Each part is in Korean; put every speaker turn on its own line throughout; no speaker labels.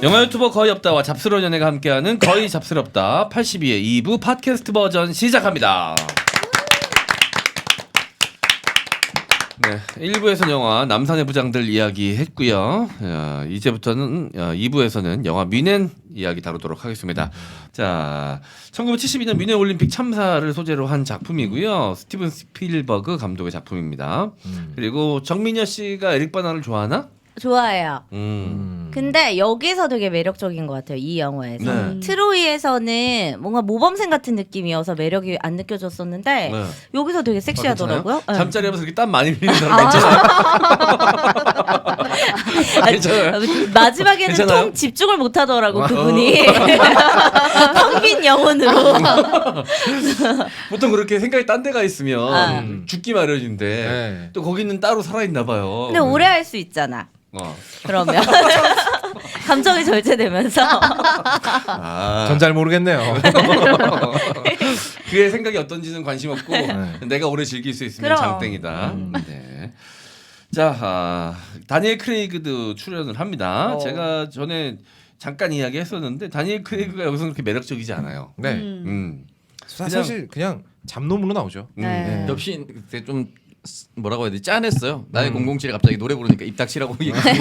영화 유튜버 거의 없다와 잡스러운 연예가 함께하는 거의 잡스럽다 82회 2부 팟캐스트 버전 시작합니다. 네, 1부에서는 영화 남산의 부장들 이야기 했고요. 이제부터는 2부에서는 영화 뮌헨 이야기 다루도록 하겠습니다. 자, 1972년 뮌헨 올림픽 참사를 소재로 한 작품이고요. 스티븐 스필버그 감독의 작품입니다. 그리고 정민여 씨가 에릭 바나를 좋아하나?
좋아해요. 근데 여기서 되게 매력적인 것 같아요. 이 영화에서.
네.
트로이에서는 뭔가 모범생 같은 느낌이어서 매력이 안 느껴졌었는데
네.
여기서 되게 섹시하더라고요. 네.
잠자리 하면서 이렇게 땀 많이 흘리는 사람 괜찮아요? 괜찮아요?
마지막에는
괜찮아요?
통 집중을 못하더라고 그분이. 텅 빈 영혼으로.
보통 그렇게 생각이 딴 데가 있으면 죽기 마련인데
네.
또 거기는 따로 살아있나 봐요.
근데 오래 할 수 있잖아. 그러면 감정이 절제되면서
전 잘 모르겠네요.
그의 생각이 어떤지는 관심 없고 내가 오래 즐길 수 있으면
그럼.
장땡이다. 네. 자, 다니엘 크레이그도 출연을 합니다. 제가 전에 잠깐 이야기했었는데 다니엘 크레이그가 여기서 그렇게 매력적이지 않아요.
네. 사실 그냥 잡놈으로 나오죠.
네.
역시 그때 좀 뭐라고 해야 되지? 짠했어요. 나의 007이 갑자기 노래 부르니까 입 닥치라고 얘기하니까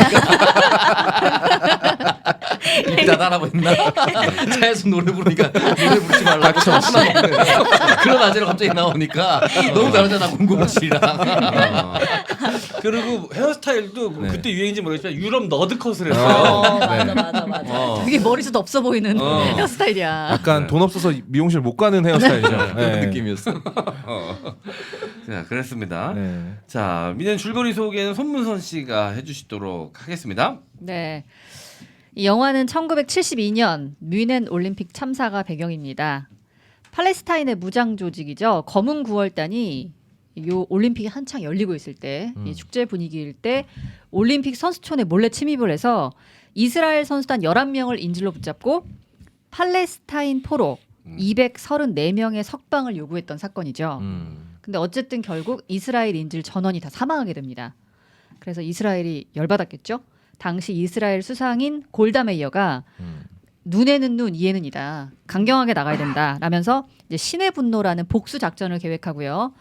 입 닫아라고 했나? 차에서 노래 부르니까 노래 부르지 말라고 그런 아재로 갑자기 나오니까 너무 다르잖아 007이랑.
그리고 헤어스타일도
네.
그때 유행인지 모르겠지만 유럽 너드컷을 했어요.
맞아.
되게 머리숱 없어 보이는 헤어스타일이야.
약간 돈 없어서 미용실 못 가는 헤어스타일이죠.
그런
네.
느낌이었어.
자, 그랬습니다.
네.
자, 뮌헨 줄거리 소개는 손문선 씨가 해주시도록 하겠습니다.
네. 이 영화는 1972년 뮌헨 올림픽 참사가 배경입니다. 팔레스타인의 무장 조직이죠. 검은 구월단이 요 올림픽이 한창 열리고 있을 때, 이 축제 분위기일 때 올림픽 선수촌에 몰래 침입을 해서 이스라엘 선수단 11명을 인질로 붙잡고 팔레스타인 포로 234명의 석방을 요구했던 사건이죠. 근데 어쨌든 결국 이스라엘 인질 전원이 다 사망하게 됩니다. 그래서 이스라엘이 열받았겠죠. 당시 이스라엘 수상인 골다 메이어가 눈에는 눈, 이에는 이다. 강경하게 나가야 된다. 라면서 이제 신의 분노라는 복수 작전을 계획하고요.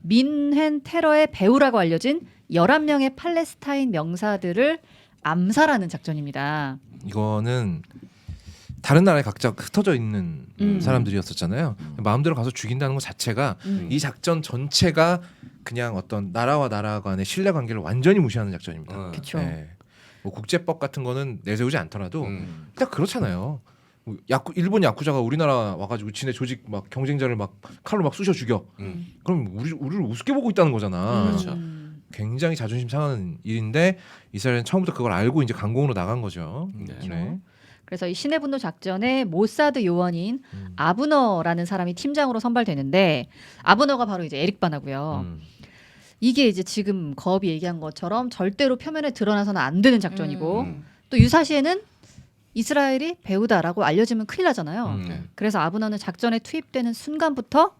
뮌헨 테러의 배후라고 알려진 11명의 팔레스타인 명사들을 암살하는 작전입니다.
이거는 다른 나라에 각자 흩어져 있는 사람들이었었잖아요. 마음대로 가서 죽인다는 것 자체가 이 작전 전체가 그냥 어떤 나라와 나라 간의 신뢰 관계를 완전히 무시하는 작전입니다.
그렇죠.
네. 뭐 국제법 같은 거는 내세우지 않더라도 일단 그렇잖아요. 뭐 일본 야쿠자가 우리나라 와가지고 지네 조직 막 경쟁자를 막 칼로 막 쑤셔 죽여. 그럼 우리를 우습게 보고 있다는 거잖아.
그렇죠.
굉장히 자존심 상하는 일인데 이스라엘은 처음부터 그걸 알고 이제 강공으로 나간 거죠.
네.
그래서 이 신의 분노 작전에 모사드 요원인 아브너라는 사람이 팀장으로 선발되는데 아브너가 바로 이제 에릭 바나고요. 이게 이제 지금 거업이 얘기한 것처럼 절대로 표면에 드러나서는 안 되는 작전이고 또 유사시에는 이스라엘이 배후다라고 알려지면 큰일 나잖아요. 그래서 아브너는 작전에 투입되는 순간부터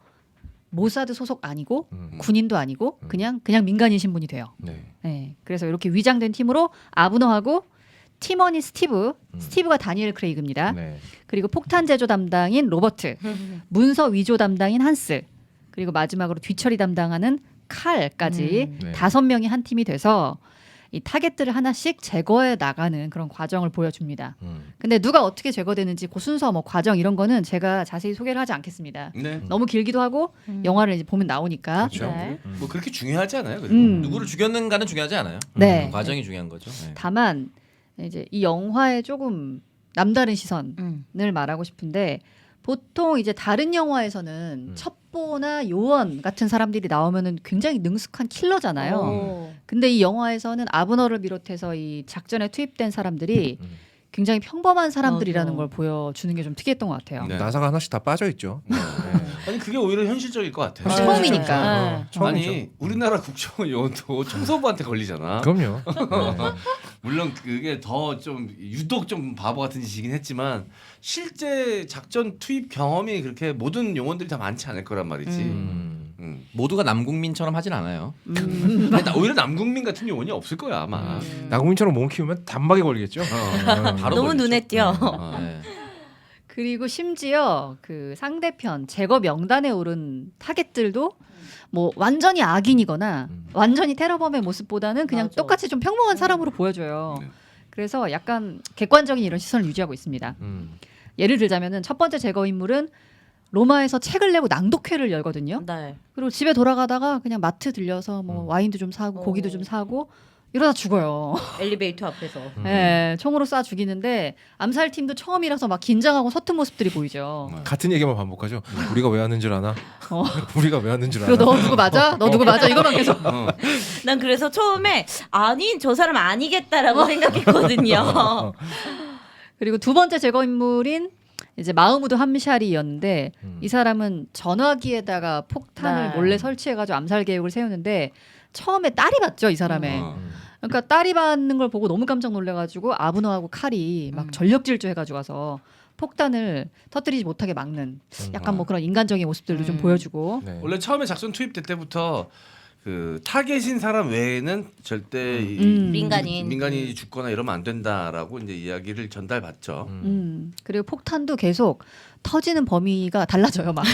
모사드 소속 아니고 군인도 아니고 그냥 민간인 신분이 돼요.
네.
네, 그래서 이렇게 위장된 팀으로 아브너하고 팀원인 스티브가 다니엘 크레이그입니다.
네.
그리고 폭탄 제조 담당인 로버트, 문서 위조 담당인 한스, 그리고 마지막으로 뒤처리 담당하는 칼까지
네.
5명이 한 팀이 돼서 이 타겟들을 하나씩 제거해 나가는 그런 과정을 보여줍니다. 근데 누가 어떻게 제거되는지 그 순서 뭐 과정 이런 거는 제가 자세히 소개를 하지 않겠습니다.
네.
너무 길기도 하고 영화를 이제 보면 나오니까.
그렇죠.
네.
뭐 그렇게 중요하지 않아요. 그리고.
누구를 죽였는가는 중요하지 않아요.
네.
과정이 중요한 거죠. 네.
다만 이제 이 영화에 조금 남다른 시선을 말하고 싶은데 보통 이제 다른 영화에서는 첩보나 요원 같은 사람들이 나오면은 굉장히 능숙한 킬러잖아요. 근데 이 영화에서는 아브너를 비롯해서 이 작전에 투입된 사람들이 굉장히 평범한 사람들이라는
맞아.
걸 보여주는 게 좀 특이했던 것 같아요.
네.
나사가 하나씩 다 빠져 있죠.
아니 그게 오히려 현실적일 것 같아요.
처음이니까.
처음이죠.
아니 우리나라 국정원 요원도 청소부한테 걸리잖아.
그럼요.
물론 그게 더 좀 유독 좀 바보 같은 짓이긴 했지만 실제 작전 투입 경험이 그렇게 모든 요원들이 다 많지 않을 거란 말이지.
모두가 남궁민처럼 하진 않아요.
근데 오히려 남국민 같은 요원이 없을 거야 아마.
나국민처럼 몸 키우면 단박에 걸리겠죠.
바로
너무
걸리죠.
눈에 띄어.
네.
그리고 심지어 그 상대편 제거 명단에 오른 타겟들도 뭐 완전히 악인이거나 완전히 테러범의 모습보다는 그냥
맞아.
똑같이 좀 평범한 사람으로 보여줘요.
네.
그래서 약간 객관적인 이런 시선을 유지하고 있습니다. 예를 들자면은 첫 번째 제거 인물은 로마에서 책을 내고 낭독회를 열거든요.
네.
그리고 집에 돌아가다가 그냥 마트 들려서 뭐 와인도 좀 사고 고기도
어.
좀 사고 이러다 죽어요.
엘리베이터 앞에서.
예, 총으로 쏴 죽이는데 암살팀도 처음이라서 막 긴장하고 서툰 모습들이 보이죠.
같은 얘기만 반복하죠. 우리가 왜 왔는 줄 아나?
어.
우리가 왜 왔는 줄 아나?
그리고 너 누구 맞아? 너 누구 맞아? 이거만 계속.
난 그래서 처음에 아니 저 사람 아니겠다라고 생각했거든요.
그리고 두 번째 제거 인물인 이제 마흐무드 함샤리였는데 이 사람은 전화기에다가 폭탄을
네.
몰래 설치해가지고 암살 계획을 세우는데 처음에 딸이 봤죠 이 사람의.
어.
그러니까 딸이 받는 걸 보고 너무 깜짝 놀래가지고 아브너하고 칼이 막 전력질주해가지고 와서 폭탄을 터뜨리지 못하게 막는 약간 뭐 그런 인간적인 모습들도 좀 보여주고.
네.
원래 처음에 작전 투입될 때부터 그 타겟인 사람 외에는 절대 민간인이 죽거나 이러면 안 된다라고 이제 이야기를 전달받죠.
그리고 폭탄도 계속 터지는 범위가 달라져요. 막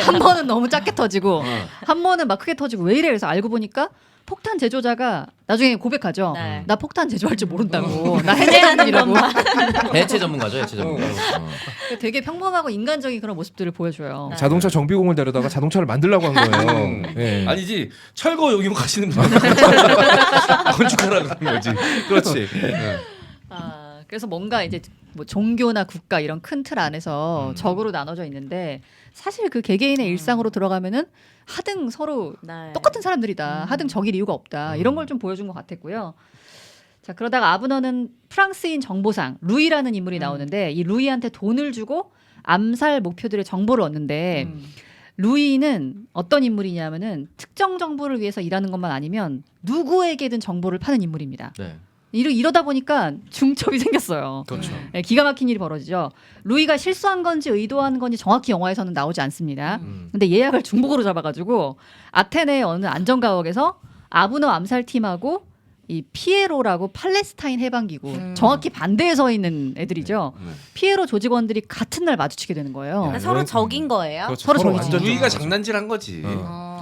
한 번은 너무 작게 터지고 한 번은 막 크게 터지고 왜 이래? 그래서 알고 보니까 폭탄 제조자가 나중에 고백하죠.
네.
나 폭탄 제조할 줄 모른다고. 나 해내하는 일이라고.
해체 전문가죠, 해체 전문가.
되게 평범하고 인간적인 그런 모습들을 보여줘요.
자동차 정비공을 데려다가 자동차를 만들라고 한 거예요. 네.
아니지 철거 용역 하시는 분 건축하라 그런 거지.
그렇지.
그래서 뭔가 이제 뭐 종교나 국가 이런 큰 틀 안에서 적으로 나눠져 있는데 사실 그 개개인의 일상으로 들어가면은 하등 서로
네.
똑같은 사람들이다. 하등 적일 이유가 없다. 이런 걸 좀 보여준 것 같았고요. 자 그러다가 아브너는 프랑스인 정보상 루이라는 인물이 나오는데 이 루이한테 돈을 주고 암살 목표들의 정보를 얻는데 루이는 어떤 인물이냐면은 특정 정보를 위해서 일하는 것만 아니면 누구에게든 정보를 파는 인물입니다.
네.
이러다 보니까 중첩이 생겼어요.
그렇죠.
네, 기가 막힌 일이 벌어지죠. 루이가 실수한 건지 의도한 건지 정확히 영화에서는 나오지 않습니다. 근데 예약을 중복으로 잡아가지고 아테네의 어느 안전가옥에서 아브너 암살팀하고 이 피에로라고 팔레스타인 해방기구 정확히 반대에 서 있는 애들이죠. 피에로 조직원들이 같은 날 마주치게 되는 거예요.
그러니까 서로 적인 거예요.
그렇죠.
서로
서로
적이지.
완전
루이가
적인 거죠.
장난질한 거지.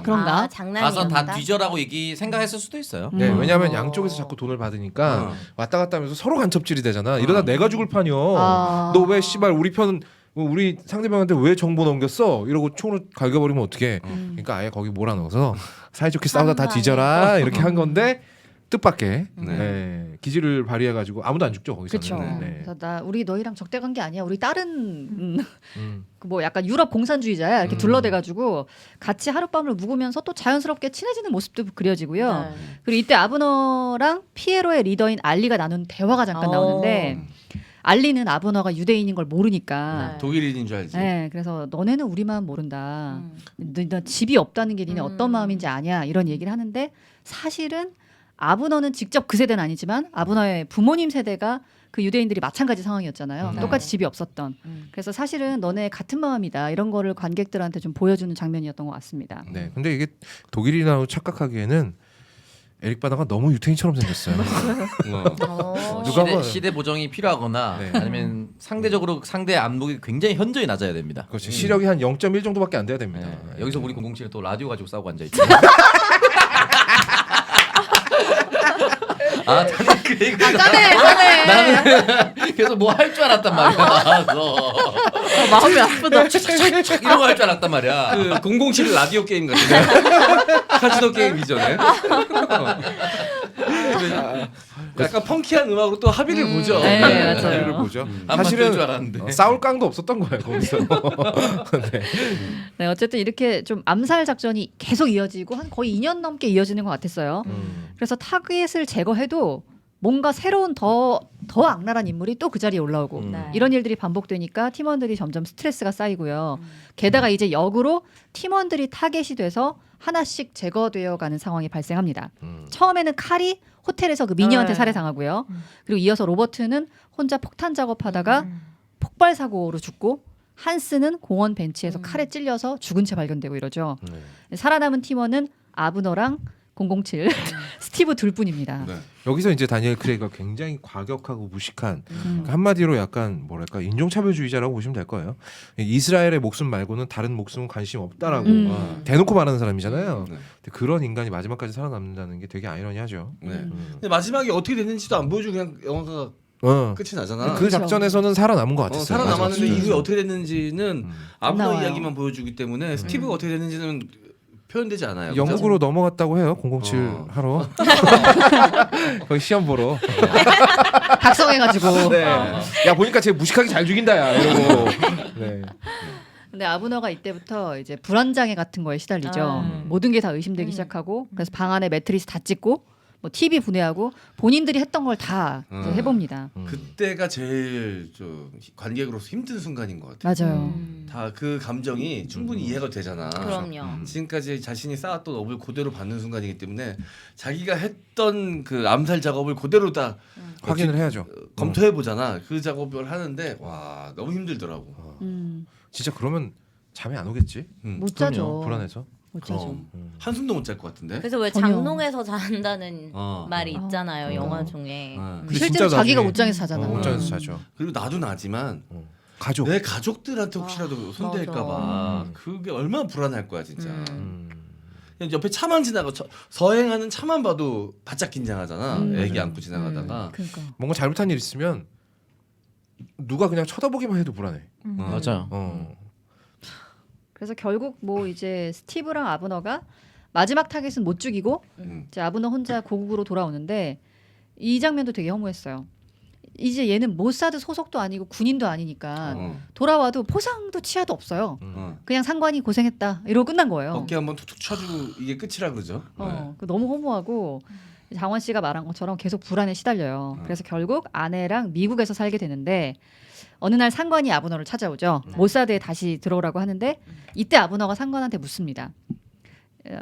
그런가?
아, 장난이었다.
가서 다 뒤져라고 얘기 생각했을 수도 있어요.
네, 왜냐하면 양쪽에서 자꾸 돈을 받으니까 왔다 갔다 하면서 서로 간첩질이 되잖아. 이러다 내가 죽을 판이요.
아.
너 왜 씨발 우리 상대방한테 왜 정보 넘겼어? 이러고 총으로 갈겨버리면 어떡해. 그러니까 아예 거기 몰아넣어서 사이좋게 싸우다 다 뒤져라 이렇게 한 건데 뜻밖의 기지를 발휘해가지고 아무도 안 죽죠
그렇죠.
거기서는. 네.
그래서 우리 너희랑 적대 관계 아니야. 우리 다른 그 뭐 약간 유럽 공산주의자야. 이렇게 둘러대가지고 같이 하룻밤을 묵으면서 또 자연스럽게 친해지는 모습도 그려지고요.
네.
그리고 이때 아브너랑 피에로의 리더인 알리가 나눈 대화가 잠깐 나오는데 알리는 아브너가 유대인인 걸 모르니까.
네.
독일인인 줄 알지.
네, 그래서 너네는 우리 마음 모른다. 너 집이 없다는 게 니네 어떤 마음인지 아냐 이런 얘기를 하는데 사실은 아브너는 직접 그 세대는 아니지만 아브너의 부모님 세대가 그 유대인들이 마찬가지 상황이었잖아요.
네.
똑같이 집이 없었던. 그래서 사실은 너네 같은 마음이다. 이런 거를 관객들한테 좀 보여주는 장면이었던 것 같습니다.
네. 근데 이게 독일이라고 착각하기에는 에릭 바나가 너무 유태인처럼 생겼어요. 누가 뭐-
시대 보정이 필요하거나
네.
아니면 상대적으로 상대 안목이 굉장히 현저히 낮아야 됩니다.
그렇지. 시력이 한 0.1 정도밖에 안 돼야 됩니다.
네. 여기서 우리 007은 또 라디오 가지고 싸우고 앉아 있죠. 아, 나는 그 얘기
짜네.
나는 그래서 뭐 할 줄 알았단 말이야. 나와서
마음이 아프다.
이런 거 할 줄 알았단 말이야.
그 007 라디오 게임 같은데. 카지노 게임 이전에. 약간 펑키한 음악으로 또 합의를 보죠.
네, 맞아요.
사실을 보죠.
안
사실은
줄 알았는데.
싸울 깡도 없었던 거예요 거기서. 네.
네, 어쨌든 이렇게 좀 암살 작전이 계속 이어지고 한 거의 2년 넘게 이어지는 것 같았어요. 그래서 타겟을 제거해도 뭔가 새로운 더 악랄한 인물이 또 그 자리에 올라오고
네.
이런 일들이 반복되니까 팀원들이 점점 스트레스가 쌓이고요. 게다가 이제 역으로 팀원들이 타겟이 돼서 하나씩 제거되어 가는 상황이 발생합니다. 처음에는 칼이 호텔에서 그 미녀한테
네.
살해당하고요. 그리고 이어서 로버트는 혼자 폭탄 작업하다가 폭발 사고로 죽고 한스는 공원 벤치에서 칼에 찔려서 죽은 채 발견되고 이러죠. 살아남은 팀원은 아브너랑 007 스티브 둘뿐입니다.
네.
여기서 이제 다니엘 크레이가 굉장히 과격하고 무식한 그러니까 한마디로 약간 뭐랄까 인종차별주의자라고 보시면 될 거예요. 이스라엘의 목숨 말고는 다른 목숨은 관심 없다라고 대놓고 말하는 사람이잖아요.
네.
근데 그런 인간이 마지막까지 살아남는다는 게 되게 아이러니하죠.
네. 근데 마지막에 어떻게 됐는지도 안 보여주고 그냥 영화가 끝이 나잖아.
그 작전에서는 살아남은 것 같았어요.
살아남았는데
마지막
이후에 어떻게 됐는지는 아브너
나와요.
이야기만 보여주기 때문에 스티브가 어떻게 됐는지는 표현되지 않아요.
영국으로 넘어갔다고 해요. 007 하러 거기 시험 보러.
각성해가지고.
네. 야 보니까 쟤 무식하게 잘 죽인다 야 이러고. 네.
근데 아브너가 이때부터 이제 불안장애 같은 거에 시달리죠. 모든 게 다 의심되기 시작하고 그래서 방 안에 매트리스 다 찢고 뭐 TV 분해하고 본인들이 했던 걸 다 해봅니다.
그때가 제일 관객으로서 힘든 순간인 것 같아요.
맞아요.
다 그 감정이 충분히 이해가 되잖아.
그럼요.
지금까지 자신이 쌓았던 업을 그대로 받는 순간이기 때문에 자기가 했던 그 암살 작업을 그대로 다
확인을 해야죠.
검토해 보잖아. 그 작업을 하는데 와 너무 힘들더라고.
진짜 그러면 잠이 안 오겠지?
못 자죠.
불안해서.
못 자죠.
그럼 한숨도 못 잘 것 같은데.
그래서 왜
전혀.
장롱에서 잔다는 말이 있잖아요. 영화 중에.
근데
실제로
진짜
자기가
나중에-
옷장에서 자잖아.
옷장에서 자죠.
그리고 나도 나지만
가족.
내 가족들한테 혹시라도 손댈까봐 그게 얼마나 불안할 거야 진짜. 그냥 옆에 차만 지나가 서행하는 차만 봐도 바짝 긴장하잖아. 애기 안고 지나가다가.
그러니까.
뭔가 잘못한 일 있으면 누가 그냥 쳐다보기만 해도 불안해.
맞아요.
그래서 결국 뭐 이제 스티브랑 아브너가 마지막 타겟은 못 죽이고 이제 아브너 혼자 고국으로 돌아오는데 이 장면도 되게 허무했어요. 이제 얘는 모사드 소속도 아니고 군인도 아니니까 돌아와도 포상도 치아도 없어요. 그냥 상관이 고생했다 이러고 끝난 거예요.
어깨 한번 툭툭 쳐주고 이게 끝이라 그러죠.
너무 허무하고 장원 씨가 말한 것처럼 계속 불안에 시달려요. 그래서 결국 아내랑 미국에서 살게 되는데 어느 날 상관이 아브너를 찾아오죠. 모사드에 다시 들어오라고 하는데 이때 아브너가 상관한테 묻습니다.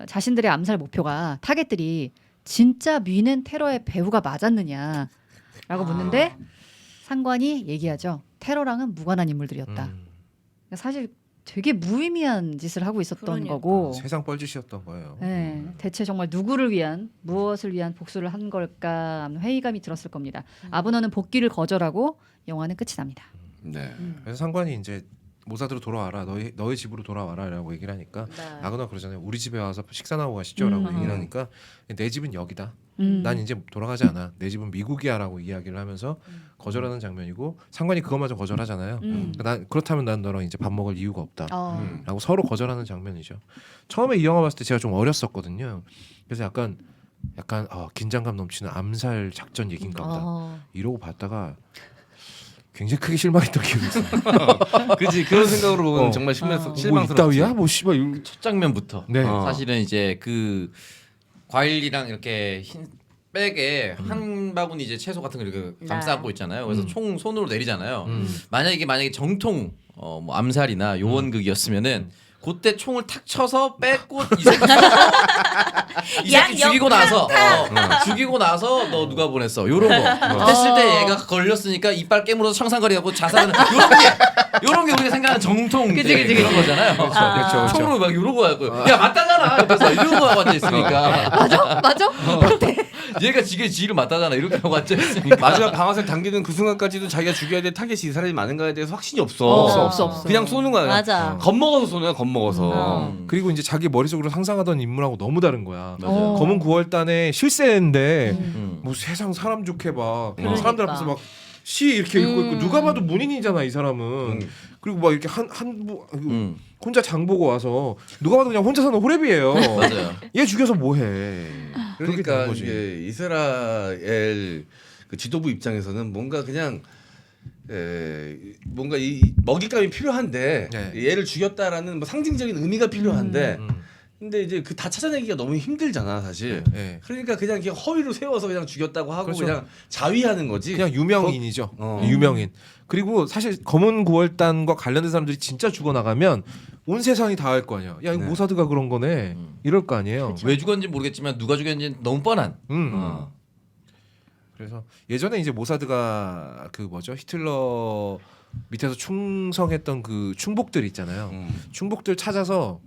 자신들의 암살 목표가 타겟들이 진짜 뮌헨 테러의 배후가 맞았느냐라고 묻는데 상관이 얘기하죠. 테러랑은 무관한 인물들이었다. 그러니까 사실 되게 무의미한 짓을 하고 있었던
그러니까.
거고
세상 뻘짓이었던 거예요.
네, 대체 정말 누구를 위한 무엇을 위한 복수를 한 걸까 하는 회의감이 들었을 겁니다. 아브너는 복귀를 거절하고 영화는 끝이 납니다.
네.
그래서 상관이 이제 모사드로 돌아와라. 너희 집으로 돌아와라라고 얘기를 하니까 아그나 그러잖아요. 우리 집에 와서 식사나 하고 가시죠라고 얘기를 하니까 내 집은 여기다. 난 이제 돌아가지 않아. 내 집은 미국이야라고 이야기를 하면서 거절하는 장면이고 상관이 그것마저 거절하잖아요. 그렇다면 난 너랑 이제 밥 먹을 이유가 없다. 라고 서로 거절하는 장면이죠. 처음에 이 영화 봤을 때 제가 좀 어렸었거든요. 그래서 약간 긴장감 넘치는 암살 작전 얘기인가 보다. 이러고 봤다가 굉장히 크게 실망했던 기억이 있어요.
그지 그런 생각으로 보면 정말
뭐
실망스럽지.
이따위야? 뭐 씨발.
첫 장면부터
네.
사실은 이제 그 과일이랑 이렇게 흰 백에 한 바구니 이제 채소 같은 거 이렇게 감싸고 있잖아요. 그래서 총 손으로 내리잖아요. 만약에 정통 뭐 암살이나 요원극이었으면은 그때 총을 탁 쳐서 뺏고 이 새끼 죽이고 나서 죽이고 나서 너 누가 보냈어 요런 거 됐을 때 얘가 걸렸으니까 이빨 깨물어서 청산거리하고 자살하는 요런 게 우리가 생각하는 정통 이제 그런 거잖아요.
그렇죠.
총으로 막 이러고 하고 야 맞다잖아 옆에서 이러고 하고 앉아 있으니까
맞아?
얘가 지를 맞다잖아 이렇게 하고 앉아 있으니까
마지막 방아쇠 당기는 그 순간까지도 자기가 죽여야 될 타겟이 이 사람이 많은가에 대해서 확신이 없어.
없어.
그냥 쏘는 거야.
맞아.
겁먹어서 쏘는 거야. 겁먹어서.
그리고 이제 자기 머릿속으로 상상하던 인물하고 너무 다른 거야.
맞아요.
검은 9월단의 실세인데
음.
뭐 세상 사람 좋게 봐.
그러니까.
사람들 앞에서 막 시 이렇게 읽고 있고 누가 봐도 문인이잖아 이 사람은. 그리고 막 이렇게 혼자 장 보고 와서 누가 봐도 그냥 혼자 사는 호랩이에요.
맞아요.
얘 죽여서 뭐해? 그렇게
그러니까
된 거지.
이게 이스라엘 그 지도부 입장에서는 뭔가 그냥 뭔가 이 먹잇감이 필요한데
네.
얘를 죽였다라는 뭐 상징적인 의미가 필요한데 근데 이제 그 다 찾아내기가 너무 힘들잖아 사실.
네.
그러니까 그냥 허위로 세워서 그냥 죽였다고 하고
그렇죠.
그냥 자위하는 거지.
그냥 유명인이죠.
어.
유명인. 그리고 사실 검은 9월단과 관련된 사람들이 진짜 죽어나가면 온 세상이 다 알 거 아니야. 야 이거
네.
모사드가 그런 거네. 이럴 거 아니에요.
왜 죽었는지 모르겠지만 누가 죽였는지 너무 뻔한.
어.
그래서 예전에 이제 모사드가 그 뭐죠 히틀러 밑에서 충성했던 그 충복들 있잖아요. 충복들 찾아서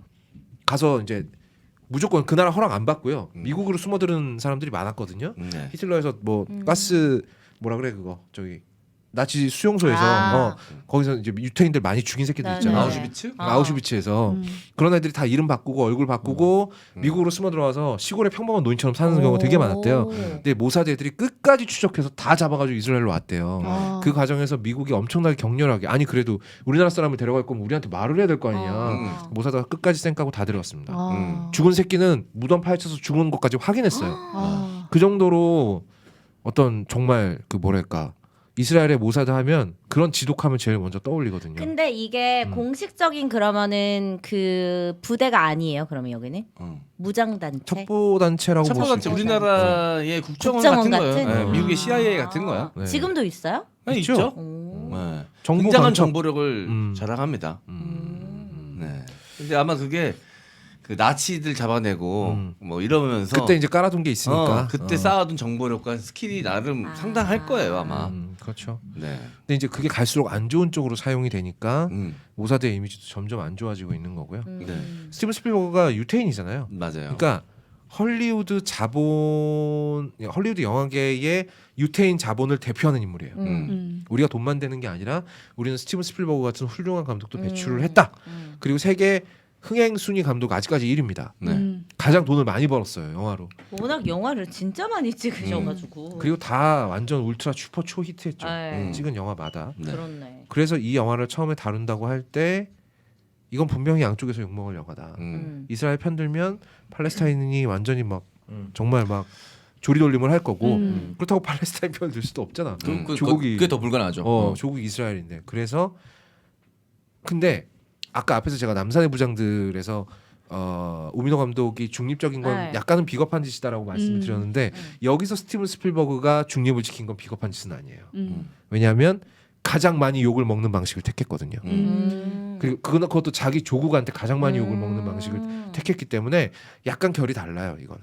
가서 이제 무조건 그 나라 허락 안 받고요. 미국으로 숨어드는 사람들이 많았거든요.
네.
히틀러에서 뭐 가스 뭐라 그래 그거 저기 나치 수용소에서
아.
거기서 이제 유태인들 많이 죽인 새끼들
네,
있잖아요.
네.
아우슈비츠?
아우슈비츠에서 그런 애들이 다 이름 바꾸고 얼굴 바꾸고 미국으로 숨어 들어와서 시골의 평범한 노인처럼 사는 경우가 되게 많았대요. 근데 모사드 애들이 끝까지 추적해서 다 잡아가지고 이스라엘로 왔대요.
아.
그 과정에서 미국이 엄청나게 격렬하게 아니 그래도 우리나라 사람을 데려갈 거면 우리한테 말을 해야 될 거 아니냐. 모사드가 끝까지 쌩까고 다 데려왔습니다. 죽은 새끼는 무덤 파헤쳐서 죽은 것까지 확인했어요.
아.
그 정도로 어떤 정말 그 뭐랄까 이스라엘의 모사드 하면 그런 지독함을 제일 먼저 떠올리거든요.
근데 이게 공식적인 그러면은 그 부대가 아니에요. 그러면 여기는 무장단체.
첩보 단체라고 볼 수
첩보단체
있죠.
우리나라의 국정원
국정원
같은 거예요.
같은?
네, 미국의 CIA 같은 거야.
네.
지금도 있어요?
네,
있죠.
있죠.
오.
네.
정보
굉장한
간첩.
정보력을 자랑합니다. 네. 근데 아마 그게 그 나치들 잡아내고 뭐 이러면서
그때 이제 깔아둔 게 있으니까.
그때 쌓아둔 정보력과 스킬이 나름 상당할 거예요 아마.
그렇죠.
네.
근데 이제 그게 갈수록 안 좋은 쪽으로 사용이 되니까
음.
모사드의 이미지도 점점 안 좋아지고 있는 거고요.
네.
스티븐 스필버그가 유태인이잖아요.
맞아요.
그러니까 헐리우드 영화계의 유태인 자본을 대표하는 인물이에요. 우리가 돈만 되는 게 아니라 우리는 스티븐 스필버그 같은 훌륭한 감독도 배출을 했다. 그리고 세계 흥행 순위 감독 아직까지 1위입니다.
네.
가장 돈을 많이 벌었어요 영화로.
워낙 영화를 진짜 많이 찍으셔가지고.
그리고 다 완전 울트라 슈퍼 초 히트했죠.
네.
찍은 영화마다.
네.
그렇네.
그래서 이 영화를 처음에 다룬다고 할 때 이건 분명히 양쪽에서 욕먹을 영화다. 이스라엘 편들면 팔레스타인이 완전히 막 정말 막 조리돌림을 할 거고 그렇다고 팔레스타인 편을 들 수도 없잖아. 조국이
그게 더 불가능하죠.
조국 이스라엘인데 그래서 근데 아까 앞에서 제가 남산의 부장들에서 우민호 감독이 중립적인 건
네.
약간은 비겁한 짓이다라고 말씀을 드렸는데 여기서 스티븐 스필버그가 중립을 지킨 건 비겁한 짓은 아니에요. 왜냐하면 가장 많이 욕을 먹는 방식을 택했거든요. 그리고 그것도 자기 조국한테 가장 많이 욕을 먹는 방식을 택했기 때문에 약간 결이 달라요. 이거는.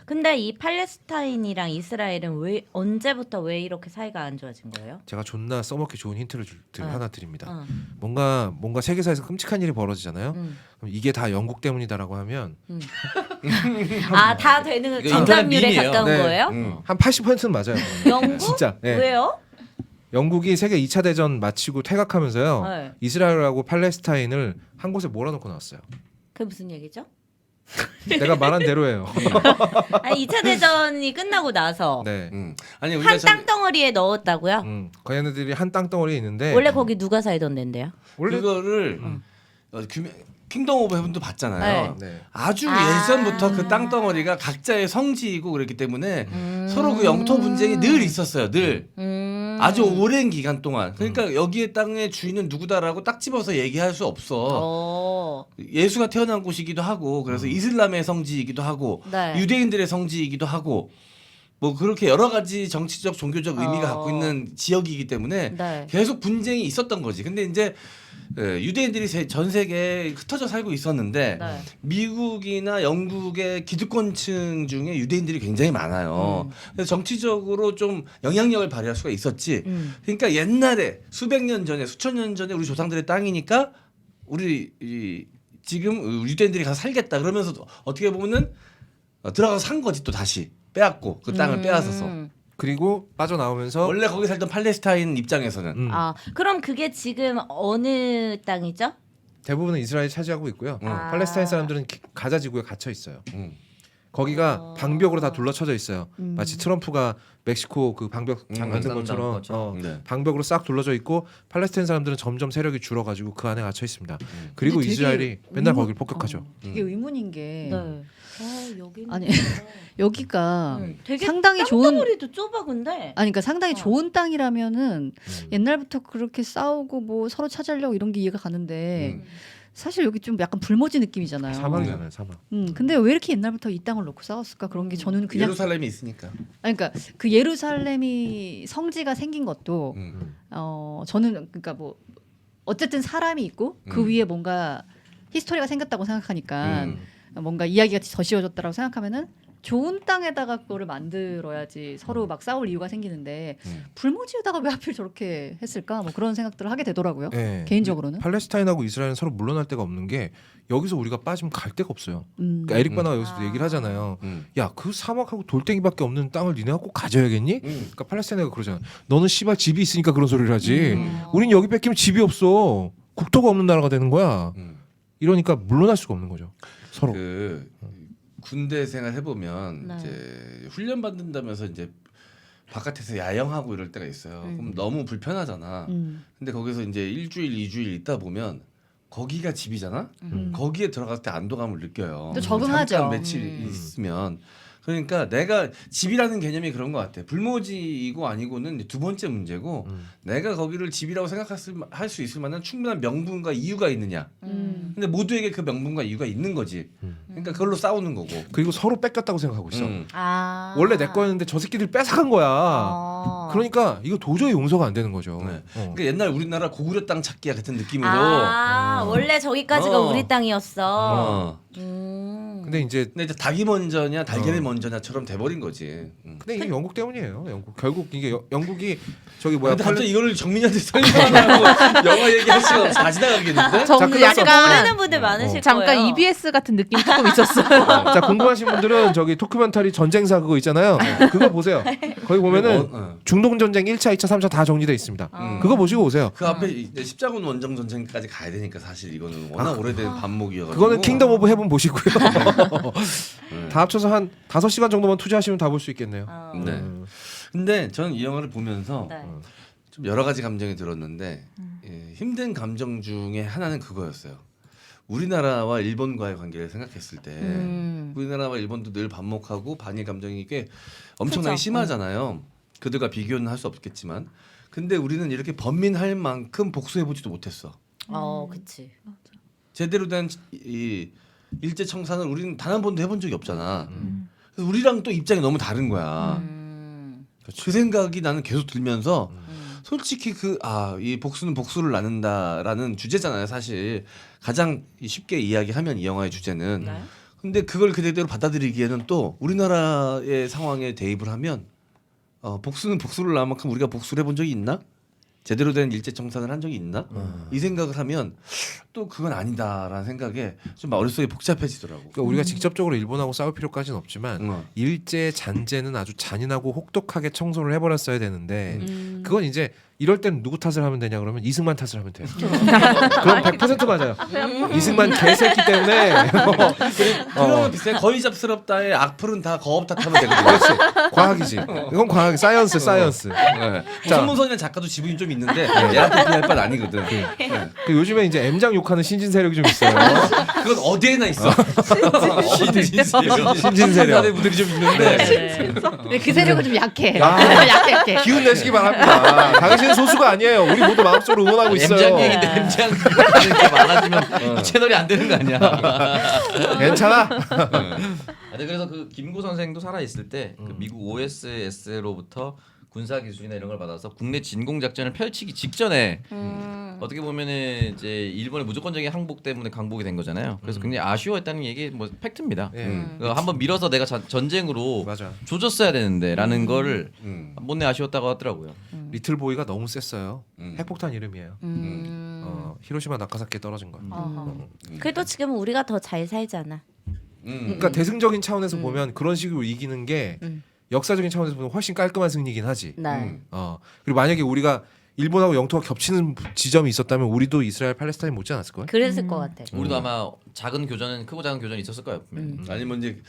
근데 이 팔레스타인이랑 이스라엘은 왜 언제부터 왜 이렇게 사이가 안 좋아진 거예요?
제가 존나 써먹기 좋은 힌트를 하나 드립니다.
어.
뭔가 세계사에서 끔찍한 일이 벌어지잖아요. 그럼 이게 다 영국 때문이다라고 하면
다 되는
이거
정답률에
인터넷 밈이에요.
가까운
네.
거예요?
한 80%는 맞아요.
영국?
진짜. 네.
왜요?
영국이 세계 2차 대전 마치고 퇴각하면서요.
네.
이스라엘하고 팔레스타인을 한 곳에 몰아넣고 나왔어요.
그게 무슨 얘기죠?
내가 말한 대로예요.
아니 2차 대전이 끝나고 나서
네.
아니 우리가
한 땅덩어리에 넣었다고요?
걔네들이 한 땅덩어리에 있는데
원래 거기 누가 살던 데인데요?
원래
그거를 킹덤 오브 헤븐도 봤잖아요.
네.
아주 예전부터 그 땅덩어리가 각자의 성지이고 그랬기 때문에 서로 그 영토 분쟁이 늘 있었어요. 늘 아주 오랜 기간 동안. 그러니까 여기에 땅의 주인은 누구다라고 딱 집어서 얘기할 수 없어. 예수가 태어난 곳이기도 하고 그래서 이슬람의 성지이기도 하고
네.
유대인들의 성지이기도 하고 뭐 그렇게 여러 가지 정치적 종교적 의미가 갖고 있는 지역이기 때문에
네.
계속 분쟁이 있었던 거지. 근데 이제 유대인들이 전 세계에 흩어져 살고 있었는데
네.
미국이나 영국의 기득권층 중에 유대인들이 굉장히 많아요. 그래서 정치적으로 좀 영향력을 발휘할 수가 있었지. 그러니까 옛날에 수백 년 전에 수천 년 전에 우리 조상들의 땅이니까 우리 지금 유대인들이 가서 살겠다 그러면서 어떻게 보면은 들어가서 산 거지 또 다시 빼앗고 그 땅을 빼앗아서.
그리고 빠져나오면서
원래 거기 살던 팔레스타인 입장에서는
그럼 그게 지금 어느 땅이죠?
대부분은 이스라엘이 차지하고 있고요. 팔레스타인 사람들은 가자 지구에 갇혀 있어요. 거기가 방벽으로 다 둘러쳐져 있어요. 마치 트럼프가 멕시코 그 방벽 만든 것처럼
네.
방벽으로 싹 둘러져 있고 팔레스타인 사람들은 점점 세력이 줄어가지고 그 안에 갇혀 있습니다. 그리고
근데 되게
이스라엘이 맨날 거기를 폭격하죠.
되게 의문인 게
네. 여기는
아니 여기가
되게
상당히 좋은
땅덩어리도 좁아 근데.
아니 그러니까 상당히 좋은 땅이라면은 옛날부터 그렇게 싸우고 뭐 서로 차지하려고 이런 게 이해가 가는데 사실 여기 좀 약간 불모지 느낌이잖아요.
사막이잖아요, 사막.
근데 왜 이렇게 옛날부터 이 땅을 놓고 싸웠을까? 그런 게 저는 그냥
예루살렘이 있으니까.
아니, 그러니까 그 예루살렘이 성지가 생긴 것도 저는 그러니까 뭐 어쨌든 사람이 있고 그 위에 뭔가 히스토리가 생겼다고 생각하니까 뭔가 이야기가 더 씌워졌다라고 생각하면은 좋은 땅에다가 그거를 만들어야지 서로 막 싸울 이유가 생기는데 불모지에다가 왜 하필 저렇게 했을까? 뭐 그런 생각들을 하게 되더라고요.
네.
개인적으로는.
팔레스타인하고 이스라엘은 서로 물러날 데가 없는 게 여기서 우리가 빠지면 갈 데가 없어요. 그러니까 에릭 바나가 여기서 얘기를 하잖아요. 야, 그 사막하고 돌덩이밖에 없는 땅을 니네가 꼭 가져야겠니? 그러니까 팔레스타인가 그러잖아. 너는 씨발 집이 있으니까 그런 소리를 하지. 우린 여기 뺏기면 집이 없어. 국토가 없는 나라가 되는 거야. 이러니까 물러날 수가 없는 거죠. 서로.
그 군대 생활 해보면
네.
이제 훈련 받는다면서 이제 바깥에서 야영하고 이럴 때가 있어요. 그럼 너무 불편하잖아. 근데 거기서 이제 일주일, 2주일 있다 보면 거기가 집이잖아. 거기에 들어갔을 때 안도감을 느껴요.
또 적응하죠.
잠깐 며칠 있으면. 그러니까 내가 집이라는 개념이 그런 것 같아. 불모지이고 아니고는 이제 두 번째 문제고 내가 거기를 집이라고 생각할 수 있을 만한 충분한 명분과 이유가 있느냐. 근데 모두에게 그 명분과 이유가 있는 거지. 그러니까 그걸로 싸우는 거고.
그리고 서로 뺏겼다고 생각하고 있어.
아.
원래 내 거였는데 저 새끼들 뺏어간 거야.
어.
그러니까 이거 도저히 용서가 안 되는 거죠.
네.
어.
그러니까 옛날 우리나라 고구려 땅 찾기야 같은 느낌으로.
원래 저기까지가
어.
우리 땅이었어.
근데 이제
근데 이제 닭이 먼저냐 달걀이 먼저냐처럼 돼버린 거지.
근데 이게 영국 때문이에요. 영국 결국 이게 영국이 저기 뭐야
근데 갑자기 이거를 정민이한테 설명하고 영화 얘기할 시간 없이 다 지나가겠는데?
사실
끝났어.
모르는 분들 많으실
잠깐
거예요.
EBS 같은 느낌 조금 있었어요.
자 궁금하신 분들은 저기 토큐멘터리 전쟁사 그거 있잖아요. 그거 보세요. 거기 보면은 중동 전쟁 1차, 2차, 3차 다 정리돼 있습니다. 그거 보시고 오세요.
그 앞에 이제 십자군 원정 전쟁까지 가야 되니까 사실 이거는 워낙 오래된 반목이어가지고.
그거는 킹덤 오브 헤븐 보시고요. 다 합쳐서 한 5시간 정도만 투자하시면 다 볼 수 있겠네요.
네. 근데 저는 이 영화를 보면서
네.
좀 여러 가지 감정이 들었는데 예, 힘든 감정 중에 하나는 그거였어요. 우리나라와 일본과의 관계를 생각했을 때 우리나라와 일본도 늘 반목하고 반일 감정이 꽤 엄청나게
그쵸.
심하잖아요. 그들과 비교는 할 수 없겠지만 근데 우리는 이렇게 번민할 만큼 복수해보지도 못했어.
그치.
제대로 된 이 일제 청산을 우리는 단 한 번도 해본 적이 없잖아. 그래서 우리랑 또 입장이 너무 다른 거야. 그 생각이 나는 계속 들면서 솔직히 이 복수는 복수를 나눈다라는 주제잖아요. 사실 가장 쉽게 이야기하면 이 영화의 주제는.
네.
근데 그걸 그대로 받아들이기에는 또 우리나라의 상황에 대입을 하면 복수는 복수를 나눈 만큼 우리가 복수를 해본 적이 있나? 제대로 된 일제 청산을 한 적이 있나? 이 생각을 하면 또 그건 아니다라는 생각에 좀 머릿속이 복잡해지더라고.
그러니까 우리가 직접적으로 일본하고 싸울 필요까지는 없지만 일제 잔재는 아주 잔인하고 혹독하게 청소를 해버렸어야 되는데 그건 이제 이럴 때는 누구 탓을 하면 되냐 그러면 이승만 탓을 하면 돼요. 그럼 100% 맞아요. 이승만 개새끼 때문에
그런 비슷해. 거의 잡스럽다의 악플은 다 거업 탓하면 되거든.
그렇지 과학이지. 이건 과학 사이언스.
네.
자.
손문선이나 작가도 지분이 좀 있는데 얘한테 비할 바는 아니거든.
그 요즘에 이제 M장 욕하는 신진 세력이 좀 있어요.
그건 어디에나 있어.
신진 세력.
분들이 좀 있는데.
근데 그 세력은 좀 약해.
아.
약해.
기운 내시기 바랍니다. 당신은 소수가 아니에요. 우리 모두 마음속으로 응원하고 있어요.
M장 얘기인데 M장 이렇게 많아지면 이 채널이 안 되는 거 아니야?
괜찮아.
근데 그래서 그 김구 선생도 살아 있을 때 그 미국 OSS로부터 군사 기술이나 이런 걸 받아서 국내 진공 작전을 펼치기 직전에 어떻게 보면은 이제 일본의 무조건적인 항복 때문에 강복이 된 거잖아요. 그래서 굉장히 아쉬워했다는 얘기 뭐 팩트입니다. 한번 밀어서 내가 전쟁으로
맞아.
조졌어야 되는데라는 거를 못내 아쉬웠다고 하더라고요.
리틀 보이가 너무 셌어요. 핵폭탄 이름이에요. 히로시마 나카사키에 떨어진 거.
그래도 지금은 우리가 더 잘 살잖아.
그러니까 대승적인 차원에서 보면 그런 식으로 이기는 게 역사적인 차원에서 보면 훨씬 깔끔한 승리긴 하지.
네.
그리고 만약에 우리가 일본하고 영토가 겹치는 지점이 있었다면 우리도 이스라엘 팔레스타인 못지 않았을 거예요.
그랬을 것 같아.
우리도 아마 작은 교전은 크고 작은 교전이 있었을 거예요.
아니면 이제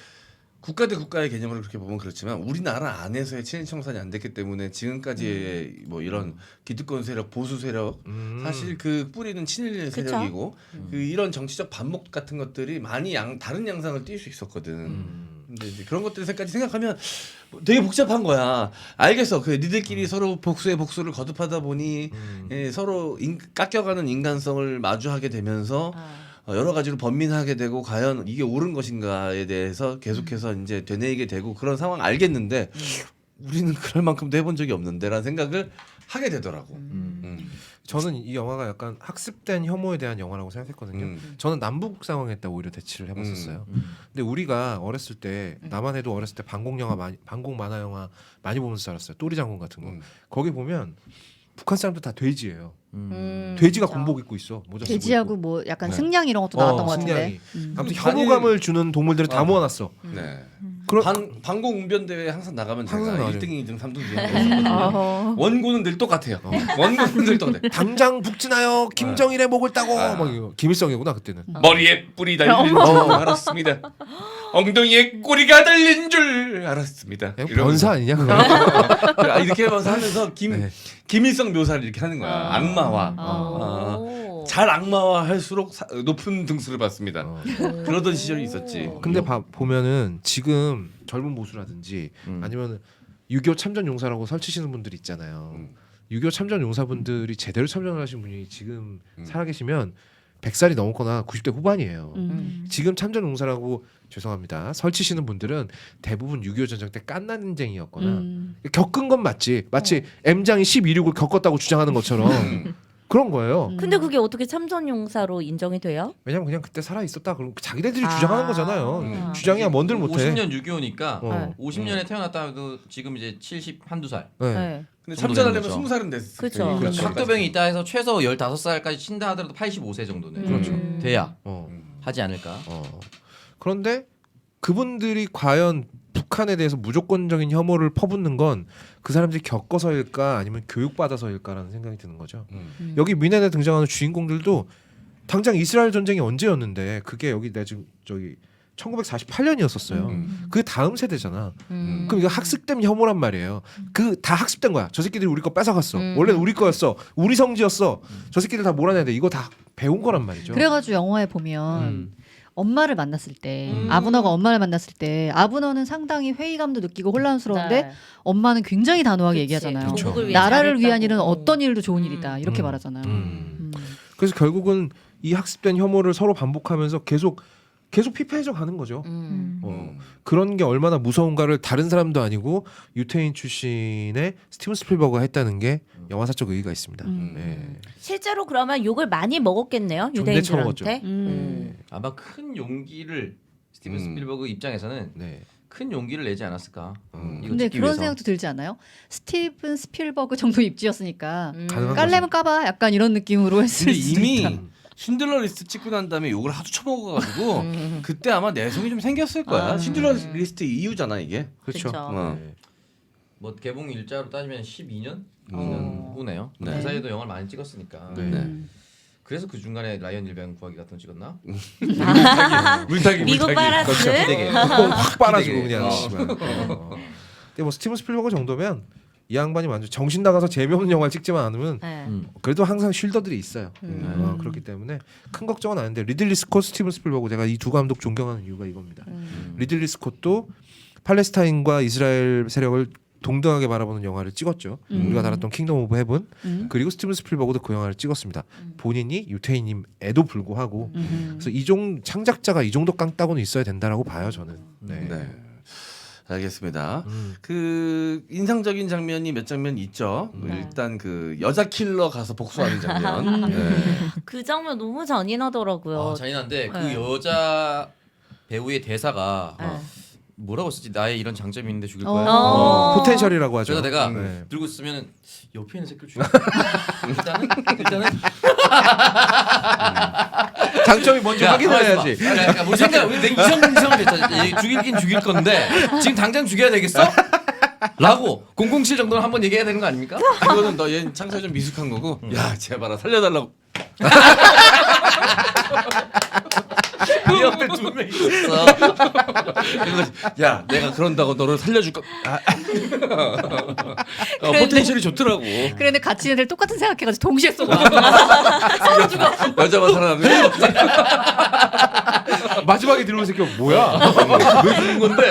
국가 대 국가의 개념으로 그렇게 보면 그렇지만 우리나라 안에서의 친일 청산이 안 됐기 때문에 지금까지의 뭐 이런 기득권 세력, 보수 세력 사실 그 뿌리는 친일 세력이고 그 이런 정치적 반목 같은 것들이 많이 다른 양상을 띌 수 있었거든. 근데 이제 그런 것들까지 생각하면 되게 복잡한 거야. 알겠어. 그 니들끼리 서로 복수의 복수를 거듭하다 보니 서로 깎여가는 인간성을 마주하게 되면서 여러 가지로 번민하게 되고 과연 이게 옳은 것인가에 대해서 계속해서 이제 되뇌이게 되고 그런 상황 알겠는데 우리는 그럴 만큼도 해본 적이 없는데라는 생각을 하게 되더라고.
저는 이 영화가 약간 학습된 혐오에 대한 영화라고 생각했거든요. 저는 남북 상황에다 오히려 대치를 해봤었어요. 근데 우리가 어렸을 때 나만 해도 어렸을 때 반공 만화 영화 많이 보면서 자랐어요. 또리 장군 같은 거. 거기 보면 북한 사람들 다 돼지예요. 돼지가
그쵸.
군복 입고 있어. 모자 쓰고
돼지하고
있고.
뭐 약간
네.
승냥 이런 것도 나왔던 것 같은데.
승냥이. 아무튼 혐오감을 주는 동물들을 다 모아놨어.
네.
그런
방공 웅변 대회 항상 나가면 제가
항상 나가죠.
1등, 2등, 3등 중에 원고는 늘 똑같아요. 원고는 늘 똑같아.
당장 북진하여 김정일의 목을 따고
아.
막 이거 김일성이구나 그때는.
머리에 뿌리 달린 줄 알았습니다. 엉덩이에 꼬리가 달린 줄 알았습니다.
변사 아니냐 그거?
이렇게 하면서
네.
김일성 묘사를 이렇게 하는 거야. 악마화.
오.
잘 악마화 할수록 높은 등수를 받습니다. 그러던 시절이 있었지.
근데 보면은 지금 젊은 보수라든지 아니면 6.25 참전 용사라고 설치시는 분들 있잖아요. 6.25 참전 용사분들이 제대로 참전을 하신 분이 지금 살아계시면 100살이 넘었거나 90대 후반이에요. 지금 참전 용사라고 죄송합니다. 설치시는 분들은 대부분 6.25 전쟁 때 깐난쟁이였거나 겪은 건 맞지. 마치 M장이 12.6을 겪었다고 주장하는 것처럼 그런 거예요.
근데 그게 어떻게 참전용사로 인정이 돼요?
왜냐면 그냥 그때 살아 있었다. 그럼 자기네들이
아.
주장하는 거잖아요. 주장이야 뭔들 못해.
50년 6.25니까
어.
50년에 태어났다 해도 지금 이제 70 한두 살.
네.
네.
근데
정도
참전하려면
되는 거죠.
20살은 됐을
그쵸.
거예요.
그렇죠.
학도병이 있다 해서 최소 15살까지 친다 하더라도 85세 정도는
그렇죠.
돼야
어.
하지 않을까.
그런데 그분들이 과연 북한에 대해서 무조건적인 혐오를 퍼붓는 건 그 사람들이 겪어서일까 아니면 교육받아서일까라는 생각이 드는 거죠. 여기 미넨에 등장하는 주인공들도 당장 이스라엘 전쟁이 언제였는데 그게 여기 내가 지금 저기 1948년이었었어요. 그 다음 세대잖아. 그럼 이거 학습된 혐오란 말이에요. 그 다 학습된 거야. 저 새끼들이 우리 거 뺏어갔어. 원래는 우리 거였어. 우리 성지였어. 저 새끼들 다 몰아내야 돼. 이거 다 배운 거란 말이죠.
그래가지고 영화에 보면 엄마를 만났을 때 아브너가 엄마를 만났을 때 아브너는 상당히 회의감도 느끼고 혼란스러운데
네.
엄마는 굉장히 단호하게
그치.
얘기하잖아요.
그쵸.
조국을 위해
나라를
잘했다고.
위한 일은 어떤 일도 좋은 일이다 이렇게 말하잖아요.
그래서 결국은 이 학습된 혐오를 서로 반복하면서 계속 피폐해져 가는 거죠. 그런 게 얼마나 무서운가를 다른 사람도 아니고 유태인 출신의 스티븐 스필버그가 했다는 게 영화사적 의의가 있습니다. 네.
실제로 그러면 욕을 많이 먹었겠네요
존내 처먹었죠.
유대인들한테.
아마 큰 용기를 스티븐 스필버그 입장에서는
네.
큰 용기를 내지 않았을까. 이거
근데
찍기
그런
위해서.
생각도 들지 않아요? 스티븐 스필버그 정도 입지였으니까
가능한
깔래면 까봐 약간 이런 느낌으로 했을
근데
수도
이미
있다.
신들러 리스트 찍고 난 다음에 욕을 하도 쳐먹어가지고 그때 아마 내성이 좀 생겼을 거야. 신들러 리스트 이유잖아 이게.
그렇죠.
그쵸.
네.
뭐 개봉 일자로 따지면 12년 후네요.
네.
그 사이에도 영화를 많이 찍었으니까.
네.
그래서 그 중간에 라이언 일병 구하기 같은 거 찍었나?
물타기
미국 바라스.
기대게.
확 빨아주고
기대게.
그냥. 씨발. 근데 뭐 스티븐 스필버그 정도면 이 양반이 완전 정신 나가서 재미없는 영화를 찍지만 않으면
네.
그래도 항상 쉴더들이 있어요. 그렇기 때문에 큰 걱정은 아닌데 리들리 스콧, 스티븐 스필버그 제가 이 두 감독 존경하는 이유가 이겁니다. 리들리 스콧도 팔레스타인과 이스라엘 세력을 동등하게 바라보는 영화를 찍었죠. 우리가 다뤘던 킹덤 오브 헤븐. 그리고 스티븐 스필버그도 그 영화를 찍었습니다. 본인이 유태인임에도 불구하고 그래서 창작자가 이 정도 깡따구는 있어야 된다라고 봐요 저는. 네.
네. 알겠습니다. 그 인상적인 장면이 몇 장면 있죠. 일단 그 여자 킬러 가서 복수하는 장면. 네.
그 장면 너무 잔인하더라고요.
잔인한데 그
네.
여자 배우의 대사가
네.
뭐라고 썼지? 나의 이런 장점이 있는데 죽일
어.
거야.
포텐셜이라고 하죠.
그래서 내가
네.
들고 있으면 옆에 있는 새끼를 죽여. 일단은
장점이 뭔지 확인해야지.
그러니까 뭐 생각 내 이성을 했다. 죽이긴 죽일 건데 지금 당장 죽여야 되겠어? 라고 007 정도는 한번 얘기해야 되는 거 아닙니까?
이거는 너얘 창사 좀 미숙한 거고. 야 제발아 살려달라고.
그 옆에 두 명 있었어.
그래서 야 내가 그런다고 너를 살려줄 거. 포텐셜이 좋더라고.
그런데 같이 애들 똑같은 생각해가지고 동시에 쏘고
여자만 살아남는 거.
마지막에 들어온 새끼가 뭐야?
왜 죽는 건데?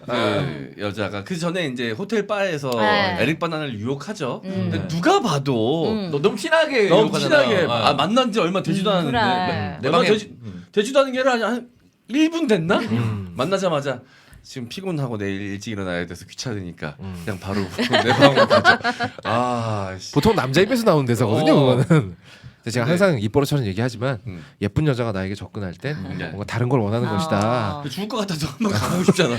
그 여자가 그 전에 이제 호텔 바에서
네.
에릭 바나나를 유혹하죠. 근데 누가 봐도
너 너무 티나게
너무
욕하잖아요.
티나게
아.
만난 지 얼마 되지도 않았는데
그래.
내
얼마
방에
되지도 않은 게 아니라 한 1분 됐나? 만나자마자 지금 피곤하고 내일 일찍 일어나야 돼서 귀찮으니까 그냥 바로 내 방으로 가자. 아, 씨.
보통 남자 입에서 나오는 대사거든요.
어.
그거는. 근데 제가
네.
항상 입버릇처럼 얘기하지만
음.
예쁜 여자가 나에게 접근할 땐
네.
뭔가 다른 걸 원하는 것이다.
죽을 것 같아서 한번 가보고 싶잖아.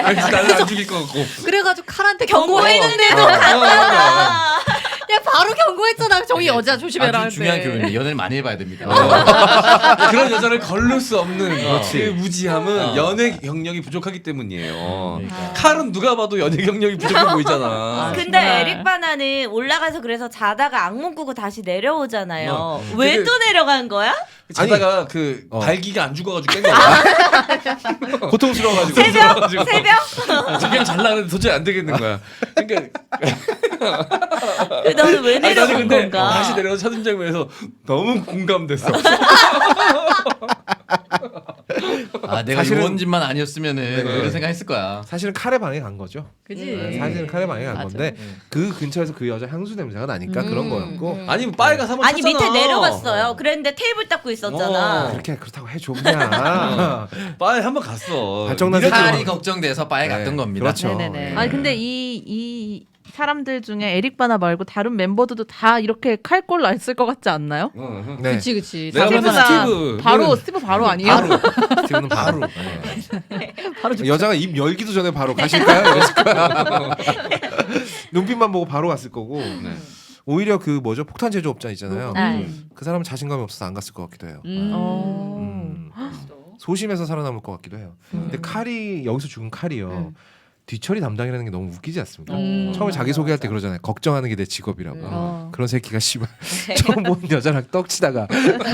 왠지 나는 안 죽일 것 같고.
그래가지고 칼한테
경고했는데도
야 바로 경고했잖아. 저기 여자 조심해라.
아주 중요한 교훈이에요. 연애를 많이 해봐야 됩니다.
그런 여자를 걸를 수 없는
그렇지.
그 무지함은
어.
연애 경력이 부족하기 때문이에요.
그러니까.
칼은 누가 봐도 연애 경력이 부족해 보이잖아.
근데
정말.
에릭 바나는 올라가서 그래서 자다가 악몽 꾸고 다시 내려오잖아요.
되게-
왜 또 내려간 거야?
자다가 그
어.
발기가 안 죽어가지고 깬 거야.
고통스러워가지고.
새벽?
그냥 잘나는데 도저히 안 되겠는 거야. 그러니까
너는 왜
아니, 나는
내려온
근데
건가?
다시 내려서 찾은 장면에서 너무 공감됐어.
아 내가
사실은-
유원진만 아니었으면은
네.
이런 생각했을 거야.
사실은 칼의 방에 간 거죠.
그지.
네, 사실은 칼의 방에 간
맞아.
건데 그 근처에서 그 여자 향수 냄새가 나니까 그런 거였고
아니 뭐 바에 가서 한번
아니 밑에
찾잖아.
내려갔어요. 그랬는데 테이블 닦고 있었잖아.
그렇게 그렇다고 해줘 그냥.
바에 한번 갔어.
발정난
이랬더니
칼이 걱정돼서 바에
네,
갔던 겁니다.
그렇죠.
네네네.
네.
아니 근데 이 사람들 중에 에릭 바나 말고 다른 멤버들도 다 이렇게 칼골 났을 것 같지 않나요?
응.
네.
그치.
내가
다들
봤을
다-
때 스티브
바로 스티브 바로 아니에요?
스티브는 바로.
바로
여자가 입 열기도 전에 바로 가실까요? 이랬을 거야. 눈빛만 보고 바로 갔을 거고.
네.
오히려 그 뭐죠 폭탄 제조업자 있잖아요.
네.
그 사람은 자신감이 없어서 안 갔을 것 같기도 해요.
어.
음. 소심해서 살아남을 것 같기도 해요. 근데 칼이 여기서 죽은 칼이요. 뒤처리 담당이라는 게 너무 웃기지 않습니까? 처음에 자기 소개할 때 그러잖아요. 걱정하는 게 내 직업이라고.
어.
그런 새끼가 씨발 처음 본 여자랑 떡치다가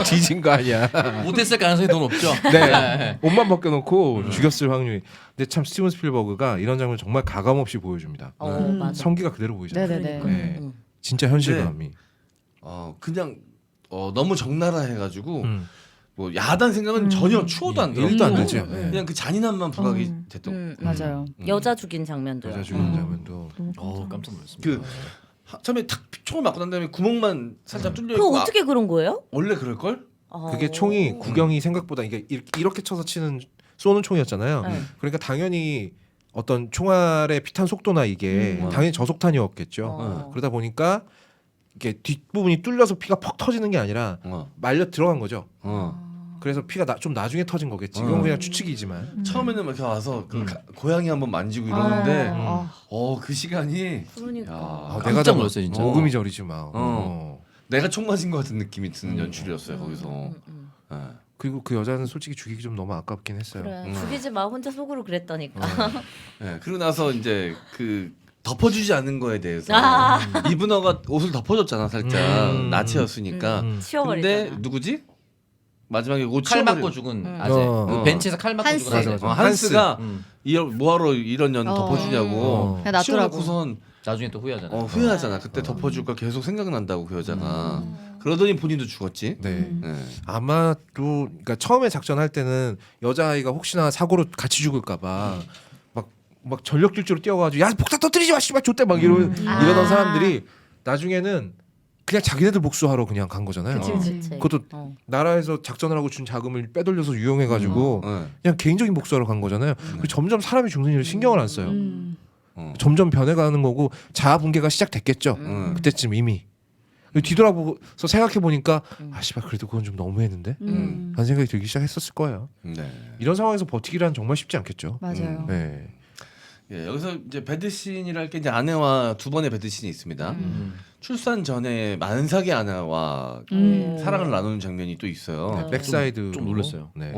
뒤진 거 아니야.
못했을 가능성이 더 높죠.
네. 옷만 벗겨놓고 죽였을 확률이. 근데 참 스티븐 스필버그가 이런 장면 정말 가감 없이 보여줍니다.
맞아.
성기가 그대로 보이잖아요.
네네네.
네.
응.
진짜 현실감이.
그냥 너무 적나라해가지고
음.
뭐 야단 생각은 전혀 추워도 안 들어.
일도 안 되죠. 네.
그냥 그 잔인함만 부각이 됐던.
맞아요.
여자 죽인 장면도요.
여자 죽이는 장면도.
깜짝 놀랐습니다.
그 처음에 탁 총을 맞고 난 다음에 구멍만 살짝 뚫려
그거
있고
어떻게 그런 거예요?
원래 그럴 걸?
그게 총이 구경이 생각보다 이게 이렇게 쳐서 치는 쏘는 총이었잖아요.
네.
그러니까 당연히 어떤 총알의 피탄 속도나 이게 당연히 저속탄이었겠죠.
어.
그러다 보니까 이게 뒷부분이 뚫려서 피가 퍽 터지는 게 아니라 말려 들어간 거죠. 그래서 피가 좀 나중에 터진 거겠지. 이건 그냥 추측이지만.
처음에는 막 이렇게 와서 그 고양이 한번 만지고 이러는데 그 시간이
그러니까.
야,
내가
깜짝 놀랐어요, 진짜.
오금이 저리지 마.
내가 총 맞은 것 같은 느낌이 드는 연출이었어요 거기서. 예.
그리고 그 여자는 솔직히 죽이기 좀 너무 아깝긴 했어요.
그래. 죽이지 마. 혼자 속으로 그랬다니까.
예, 그리고 나서 이제 그 덮어주지 않는 거에 대해서 이분어가 옷을 덮어줬잖아 살짝 나치였으니까.
치워버리잖아.
근데 누구지? 마지막에 옷
칼 맞고
치워버리-
죽은
응.
아재.
어.
그 벤치에서 칼 맞고
한스.
죽은 아재.
맞아.
한스가
음.
뭐하러 이런 년 덮어주냐고
그냥 놔두라고.
치워놓고선
나중에 또 후회하잖아.
후회하잖아. 그때 덮어줄 걸 계속 생각난다고 그 여자가. 그러더니 본인도 죽었지.
네.
예.
아마도 그러니까 처음에 작전할 때는 여자아이가 혹시나 사고로 같이 죽을까봐 막 전력 질주로 뛰어가지고 야 폭탄 터뜨리지 마 씨발 좆대 막 이러던 사람들이 나중에는 그냥 자기네들 복수하러 그냥 간 거잖아요.
그치.
그것도 나라에서 작전을 하고 준 자금을 빼돌려서 유용해가지고
예.
그냥 개인적인 복수하러 간 거잖아요. 그리고 점점 사람이 죽는 일을 신경을 안 써요.
어.
점점 변해가는 거고 자아 붕괴가 시작됐겠죠. 그때쯤 이미 뒤돌아보고서 생각해 보니까 아 씨발 그래도 그건 좀 너무했는데 하는 생각이 들기 시작했었을 거예요.
네.
이런 상황에서 버티기란 정말 쉽지 않겠죠.
맞아요.
네.
예, 여기서 이제 배드신이랄 게 이제 아내와 두 번의 배드신이 있습니다. 출산 전에 만삭의 아내와 사랑을 나누는 장면이 또 있어요.
네, 백사이드
좀 놀랐어요.
네.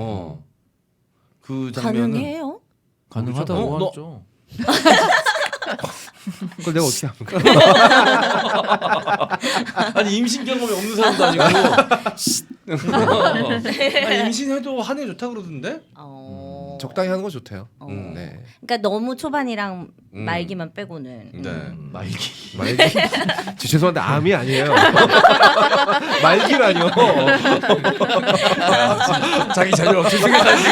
그 장면은
가능해요?
가능하다고
너-
하죠.
그걸 내가 어떻게 합니까?
아니 임신 경험이 없는 사람도 아니고 아니, 임신해도 한해 좋다 그러던데?
적당히 하는 거 좋대요.
음.
네.
그러니까 너무 초반이랑 말기만 빼고는.
네.
말기.
말기. 죄송한데 암이 아니에요. 말기라뇨.
자기 자녀를 어떻게 생각하지?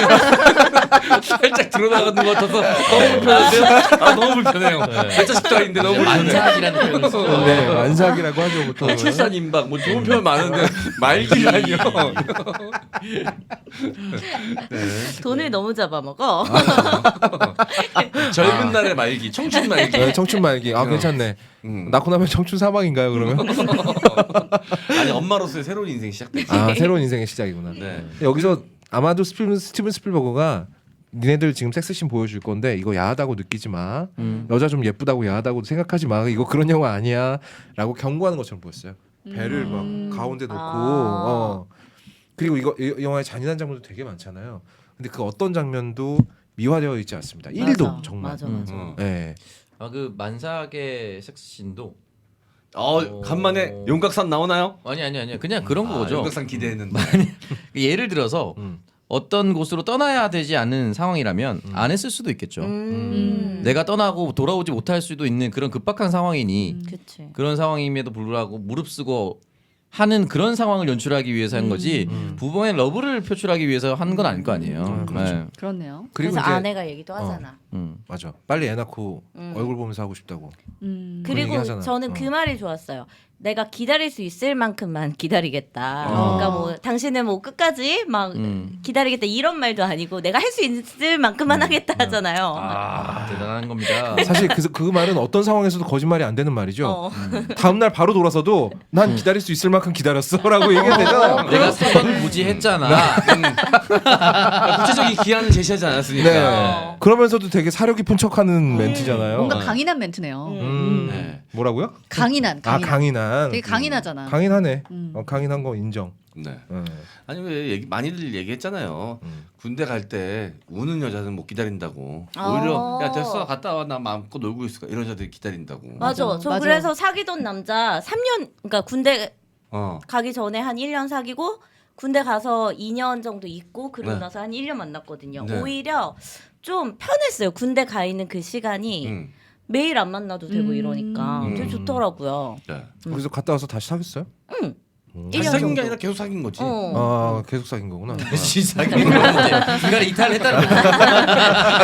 살짝 드러나가는 것 같아서 너무 불편한데요? 아 너무 불편해요. 발자식도 아닌데 너무 불편해요.
만삭이라는 표현을 쓰죠.
네, 만삭이라고 하죠 보통.
출산임박 뭐 좋은 표현 많은데 말기라니요.
돈을 너무 잡아먹어.
젊은 날의 말기, 청춘 말기.
네, 청춘 말기. 아 괜찮네. 낳고 나면 청춘 사망인가요 그러면?
아니 엄마로서의 새로운 인생 시작됐지.
아 새로운 인생의 시작이구나.
네.
여기서 아마도 스티븐 스필버그가 니네들 지금 섹스씬 보여줄 건데 이거 야하다고 느끼지 마. 여자 좀 예쁘다고 야하다고 생각하지 마. 이거 그런 영화 아니야라고 경고하는 것처럼 보였어요. 배를 막 가운데 놓고 그리고 이 영화에 잔인한 장면도 되게 많잖아요. 근데 그 어떤 장면도 미화되어 있지 않습니다. 1도
맞아,
정말.
맞아.
네.
그 만삭의 섹스씬도
간만에 용각산 나오나요?
아니 그냥 그런 거죠.
용각산 기대했는데.
예를 들어서 어떤 곳으로 떠나야 되지 않는 상황이라면 안 했을 수도 있겠죠. 내가 떠나고 돌아오지 못할 수도 있는 그런 급박한 상황이니
그치.
그런 상황임에도 불구하고 무릅쓰고 하는 그런 상황을 연출하기 위해서 한 거지 부부의 러브를 표출하기 위해서 한 건 아닐 거 아니에요.
그렇죠.
네.
그렇네요.
그리고
그래서
이제
아내가 얘기도 하잖아.
맞아. 빨리 애 낳고 얼굴 보면서 하고 싶다고.
그리고
얘기하잖아.
저는 그 말이 좋았어요. 내가 기다릴 수 있을 만큼만 기다리겠다.
어.
그러니까 뭐 당신은 뭐 끝까지 막 기다리겠다 이런 말도 아니고 내가 할 수 있을 만큼만 하겠다 하잖아요.
대단한 겁니다.
사실 그 말은 어떤 상황에서도 거짓말이 안 되는 말이죠.
어.
다음 날 바로 돌아서도 난 기다릴 수 있을 만큼 기다렸어라고 얘기가 되잖아요.
내가 사전 무지했잖아.
구체적인 기한을 제시하지 않았으니까.
네. 그러면서도 되게 사려 깊은 척하는 멘트잖아요.
뭔가 강인한 멘트네요.
네.
뭐라고요?
강인한.
아 강인한.
되게 강인하잖아.
강인하네. 강인한 거 인정.
네.
네.
아니 왜 많이들 얘기했잖아요. 군대 갈 때 우는 여자는 못 기다린다고. 오히려 야 됐어 갔다 와 나 마음껏 놀고 있을 거야 이런 여자들이 기다린다고.
맞아. 저
맞아.
그래서 사귀던 남자 3년 그러니까 군대
어.
가기 전에 한 1년 사귀고 군대 가서 2년 정도 있고 그러고
네.
나서 한 1년 만났거든요.
네.
오히려 좀 편했어요. 군대 가 있는 그 시간이 매일 안 만나도 되고 이러니까 되게 좋더라고요.
네.
그래서 갔다 와서 다시 사귀었어요?
응.
다시
1년
사귄
정도.
게 아니라 계속 사귄 거지.
어.
아 계속 사귄 거구나.
사귀는 건데 중간에 이탈했다는 거.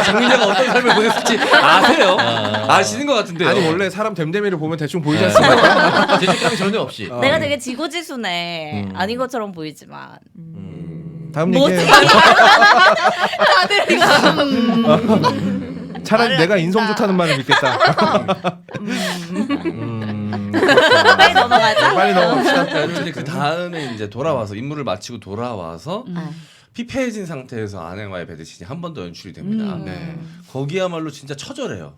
장민자가 어떤 삶을 보냈을지 아세요? 아시는 것 같은데요.
아니 원래 사람 됨됨이를 보면 대충 보이지 않습니까?
죄책감이 전혀 없이.
내가 되게 지고지순해. 아닌 것처럼 보이지만.
다음
뭐지?
얘기해.
다들 이거.
차라리 내가 인성 좋다는 말을 믿겠다.
빨리 넘어가자.
빨리 넘어갑시다.
근데 그 다음에 이제 돌아와서 임무를 마치고 돌아와서 피폐해진 상태에서 아내와의 배드신이 한 번 더 연출이 됩니다. 네. 거기야말로 진짜 처절해요.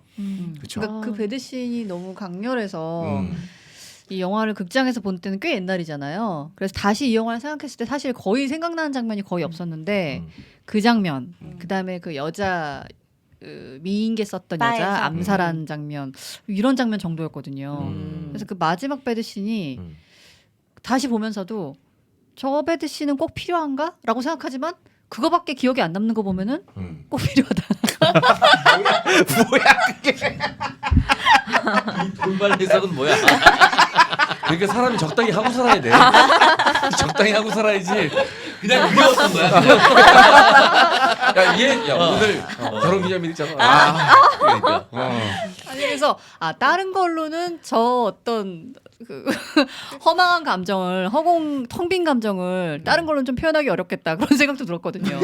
그렇죠.
그러니까 그 배드신이 너무 강렬해서
음.
이 영화를 극장에서 본 때는 꽤 옛날이잖아요. 그래서 다시 이 영화를 생각했을 때 사실 거의 생각나는 장면이 거의 없었는데 그 장면, 그다음에 그 여자 미인계 썼던
바에서.
여자 암살한 장면 이런 장면 정도였거든요. 그래서 그 마지막 배드신이 다시 보면서도 저 배드신은 꼭 필요한가?라고 생각하지만 그거밖에 기억이 안 남는 거 보면은 꼭 필요하다.
이 돌발 해석은 뭐야?
그러니까 사람이 적당히 하고 살아야 돼. 적당히 하고 살아야지.
그냥 그게 어떤 거야?
야 오늘 결혼기념일이잖아.
그러니까.
아니 그래서 다른 걸로는 저 어떤 그 허망한 감정을 텅 빈 감정을 다른 걸로는 좀 표현하기 어렵겠다 그런 생각도 들었거든요.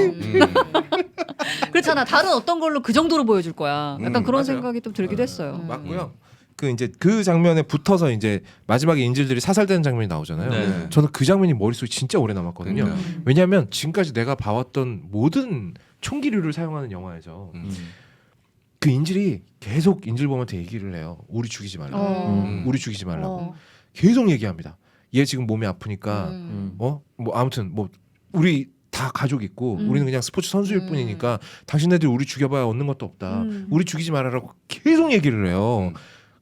그렇잖아. 다른 어떤 걸로 그 정도로 보여줄 거야. 약간 그런
맞아요.
생각이 좀 들기도 했어요.
맞고요. 그 이제 그 장면에 붙어서 이제 마지막에 인질들이 사살되는 장면이 나오잖아요.
네.
저는 그 장면이 머릿속에 진짜 오래 남았거든요.
그러니까요.
왜냐하면 지금까지 내가 봐왔던 모든 총기류를 사용하는 영화에서 그 인질이 계속 인질범한테 얘기를 해요. 우리 죽이지 말라고. 우리 죽이지 말라고. 계속 얘기합니다. 얘 지금 몸이 아프니까 뭐 아무튼 뭐 우리 다 가족 있고 우리는 그냥 스포츠 선수일 뿐이니까 당신네들이 우리 죽여봐야 얻는 것도 없다. 우리 죽이지 말아라고 계속 얘기를 해요.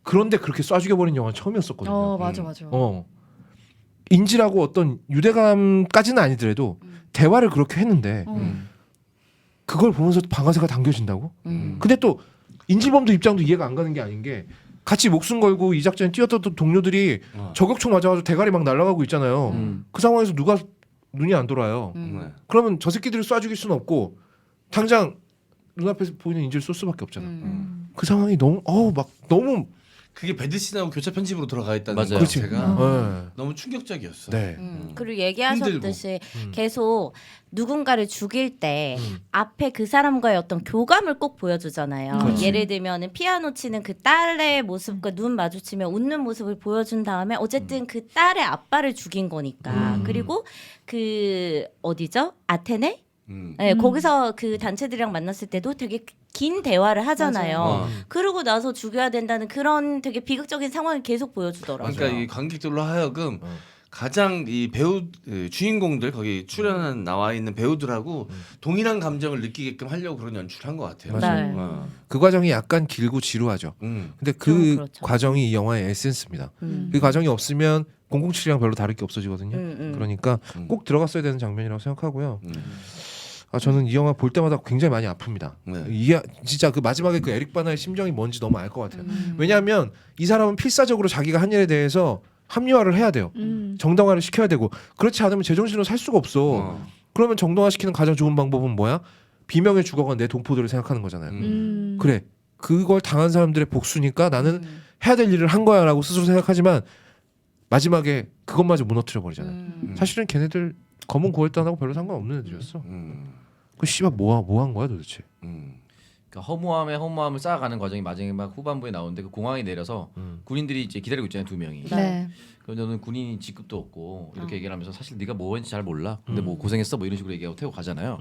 그런데 그렇게 쏴 죽여버린 영화는 처음이었었거든요.
맞아.
인질하고 어떤 유대감까지는 아니더라도 대화를 그렇게 했는데 그걸 보면서 방아쇠가 당겨진다고? 근데 또 인질범도 입장도 이해가 안 가는 게 아닌 게 같이 목숨 걸고 이 작전에 뛰었던 동료들이 저격총 맞아가지고 대가리 막 날아가고 있잖아요. 그 상황에서 누가 눈이 안 돌아요. 그러면 저 새끼들을 쏴 죽일 수는 없고 당장 눈앞에서 보이는 인질 소스밖에 없잖아. 그 상황이 너무
그게 배드신하고 교차 편집으로 들어가 있다는
맞아요.
거
그치.
자체가
네.
너무 충격적이었어.
네.
그리고 얘기하셨듯이
힘들고.
계속 누군가를 죽일 때 앞에 그 사람과의 어떤 교감을 꼭 보여주잖아요.
그렇지.
예를 들면은 피아노 치는 그 딸의 모습과 눈 마주치며 웃는 모습을 보여준 다음에 어쨌든 그 딸의 아빠를 죽인 거니까. 그리고 그 어디죠? 아테네? 네, 거기서 그 단체들이랑 만났을 때도 되게 긴 대화를 하잖아요.
맞아요.
그러고 나서 죽여야 된다는 그런 되게 비극적인 상황을 계속 보여주더라고요.
그러니까 이 관객들로 하여금 가장 이 배우 주인공들 거기 출연 나와 있는 배우들하고 동일한 감정을 느끼게끔 하려고 그런 연출을 한 것 같아요.
맞아요.
네.
그 과정이 약간 길고 지루하죠. 근데 그
좀 그렇죠.
과정이 이 영화의 에센스입니다. 그 과정이 없으면 007이랑 별로 다를 게 없어지거든요. 그러니까 꼭 들어갔어야 되는 장면이라고 생각하고요. 저는 이 영화 볼 때마다 굉장히 많이 아픕니다.
네.
이게 진짜 그 마지막에 그 에릭 바나의 심정이 뭔지 너무 알 것 같아요. 왜냐하면 이 사람은 필사적으로 자기가 한 일에 대해서 합리화를 해야 돼요. 정당화를 시켜야 되고 그렇지 않으면 제정신으로 살 수가 없어. 그러면 정당화시키는 가장 좋은 방법은 뭐야? 비명에 죽어간 내 동포들을 생각하는 거잖아요. 그래 그걸 당한 사람들의 복수니까 나는 해야 될 일을 한 거야라고 스스로 생각하지만 마지막에 그것마저 무너뜨려 버리잖아요. 사실은 걔네들 검은 9월단하고 별로 상관없는 애들이었어. 그 씨발 뭐 한 거야 도대체?
그러니까 허무함을 쌓아가는 과정이 마지막 후반부에 나오는데 그 공항에 내려서 군인들이 이제 기다리고 있잖아요, 2명이.
네.
그럼 너는 군인 직급도 없고 이렇게 얘기를 하면서 사실 네가 뭐 했는지 잘 몰라. 근데 뭐 고생했어 뭐 이런 식으로 얘기하고 태우고 가잖아요.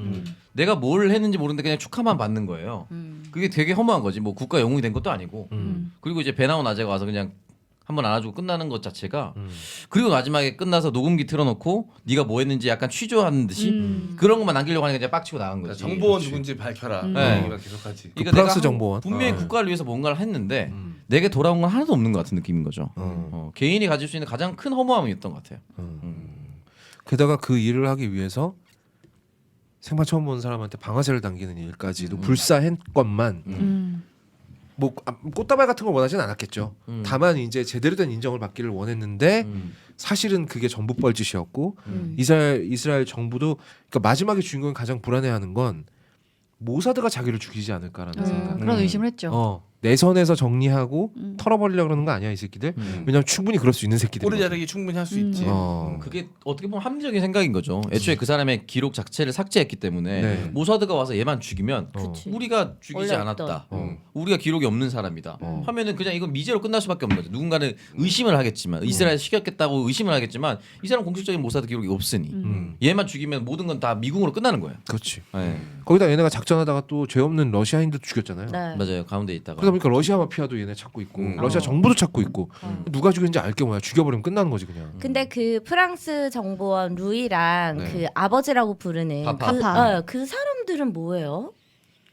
내가 뭘 했는지 모르는데 그냥 축하만 받는 거예요. 그게 되게 허무한 거지. 뭐 국가 영웅이 된 것도 아니고. 그리고 이제 배 나온 아재가 와서 그냥 한번 안아주고 끝나는 것 자체가 그리고 마지막에 끝나서 녹음기 틀어놓고 네가 뭐 했는지 약간 취조하는 듯이 그런 것만 남기려고 하니까 그냥 빡치고 나간 거지.
정보원 누군지 밝혀라.
네.
얘기만 계속하지.
그러니까
프랑스
내가
정보원.
분명히 국가를 위해서 뭔가를 했는데 내게 돌아온 건 하나도 없는 것 같은 느낌인 거죠. 개인이 가질 수 있는 가장 큰 허무함이었던 것 같아요.
게다가 그 일을 하기 위해서 생판 처음 본 사람한테 방아쇠를 당기는 일까지도 불사했건만 뭐 꽃다발 같은 걸 원하진 않았겠죠. 다만 이제 제대로 된 인정을 받기를 원했는데 사실은 그게 전부 뻘짓이었고 이스라엘 정부도 그러니까 마지막에 주인공이 가장 불안해하는 건 모사드가 자기를 죽이지 않을까라는 생각.
그런 의심을 했죠.
내 선에서 정리하고 털어버리려고 그러는 거 아니야 이 새끼들? 왜냐면 충분히 그럴 수 있는 새끼들.
꼬리 자르기 충분히 할 수 있지.
그게 어떻게 보면 합리적인 생각인 거죠. 애초에 그 사람의 기록 자체를 삭제했기 때문에
네.
모사드가 와서 얘만 죽이면
그치.
우리가 죽이지
원래
않았다.
어.
우리가 기록이 없는 사람이다. 하면은 그냥 이건 미제로 끝날 수밖에 없는 거죠. 누군가는 의심을 하겠지만 이스라엘 시켰겠다고 의심을 하겠지만 이 사람 공식적인 모사드 기록이 없으니 얘만 죽이면 모든 건 다 미궁으로 끝나는 거예요.
그렇지.
네.
거기다 얘네가 작전하다가 또 죄 없는 러시아인도 죽였잖아요.
네.
맞아요. 가운데 있다가
그러다 보니까 러시아 마피아도 얘네 찾고 있고 러시아 정부도 찾고 있고 누가 죽였는지 알 게 뭐야? 죽여버리면 끝나는 거지 그냥.
근데 그 프랑스 정보원 루이랑
네.
그 아버지라고 부르는
파파.
그 사람들은 뭐예요?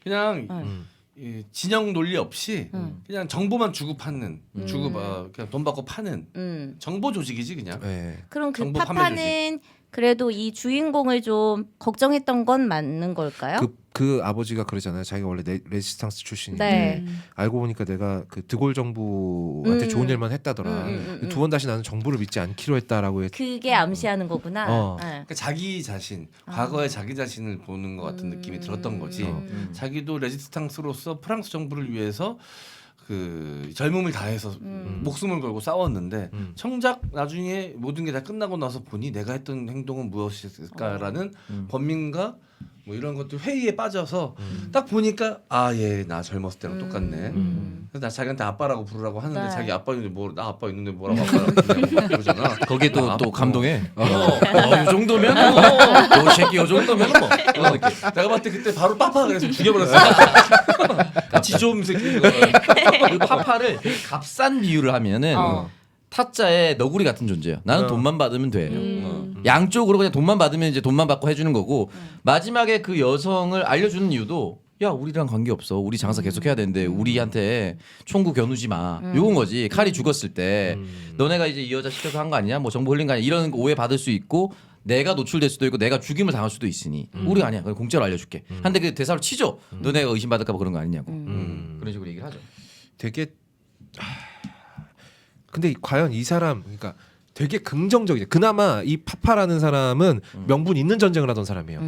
그냥 이 진영 논리 없이 그냥 정보만 주고 파는 그냥 돈 받고 파는 정보 조직이지 그냥.
네.
그럼 그
정보 판매
파파는 그래도 이 주인공을 좀 걱정했던 건 맞는 걸까요?
그 아버지가 그러잖아요. 자기가 원래 레지스탕스 출신인데
네.
알고 보니까 내가 그 드골 정부한테 좋은 일만 했다더라. 두 번 다시 나는 정부를 믿지 않기로 했다라고
그게 암시하는 거구나.
어.
네.
그러니까 자기 자신, 과거의 자기 자신을 보는 것 같은 느낌이 들었던 거지. 자기도 레지스탕스로서 프랑스 정부를 위해서 그 젊음을 다해서 목숨을 걸고 싸웠는데 정작 나중에 모든 게 다 끝나고 나서 보니 내가 했던 행동은 무엇일까라는 번민과 뭐 이런 것들 회의에 빠져서 딱 보니까 얘 나 젊었을 때랑 똑같네. 그래서 나 자기한테 아빠라고 부르라고 하는데
네.
자기 아빠 있는데 나 아빠 있는데 뭐라고 아빠라고 부르냐고 그러잖아.
거기에 또 감동해. 이 정도면 너 새끼 이 정도면 뭐 이런 느낌.
내가 봤을 때 그때 바로 빠빠 그래서 죽여버렸어. 같이 좀 새끼.
그 파파를 값싼 비유를 하면은 타짜의 너구리 같은 존재예요. 나는 돈만 받으면 돼요. 양쪽으로 그냥 돈만 받으면 이제 돈만 받고 해주는 거고 마지막에 그 여성을 알려주는 이유도 야 우리랑 관계 없어. 우리 장사 계속 해야 되는데 우리한테 총구 겨누지 마. 요건 거지. 칼이 죽었을 때 너네가 이제 이 여자 시켜서 한 거 아니냐? 뭐 정보 흘린 거 아니야? 이런 오해 받을 수 있고 내가 노출될 수도 있고 내가 죽임을 당할 수도 있으니 우리가 아니야. 그냥 공짜로 알려줄게. 한데 그 대사로 치죠. 너네가 의심받을까 봐 그런 거 아니냐고. 그런 식으로 얘기를 하죠.
되게 근데 과연 이 사람 그러니까 되게 긍정적이죠. 그나마 이 파파라는 사람은 명분 있는 전쟁을 하던 사람이에요.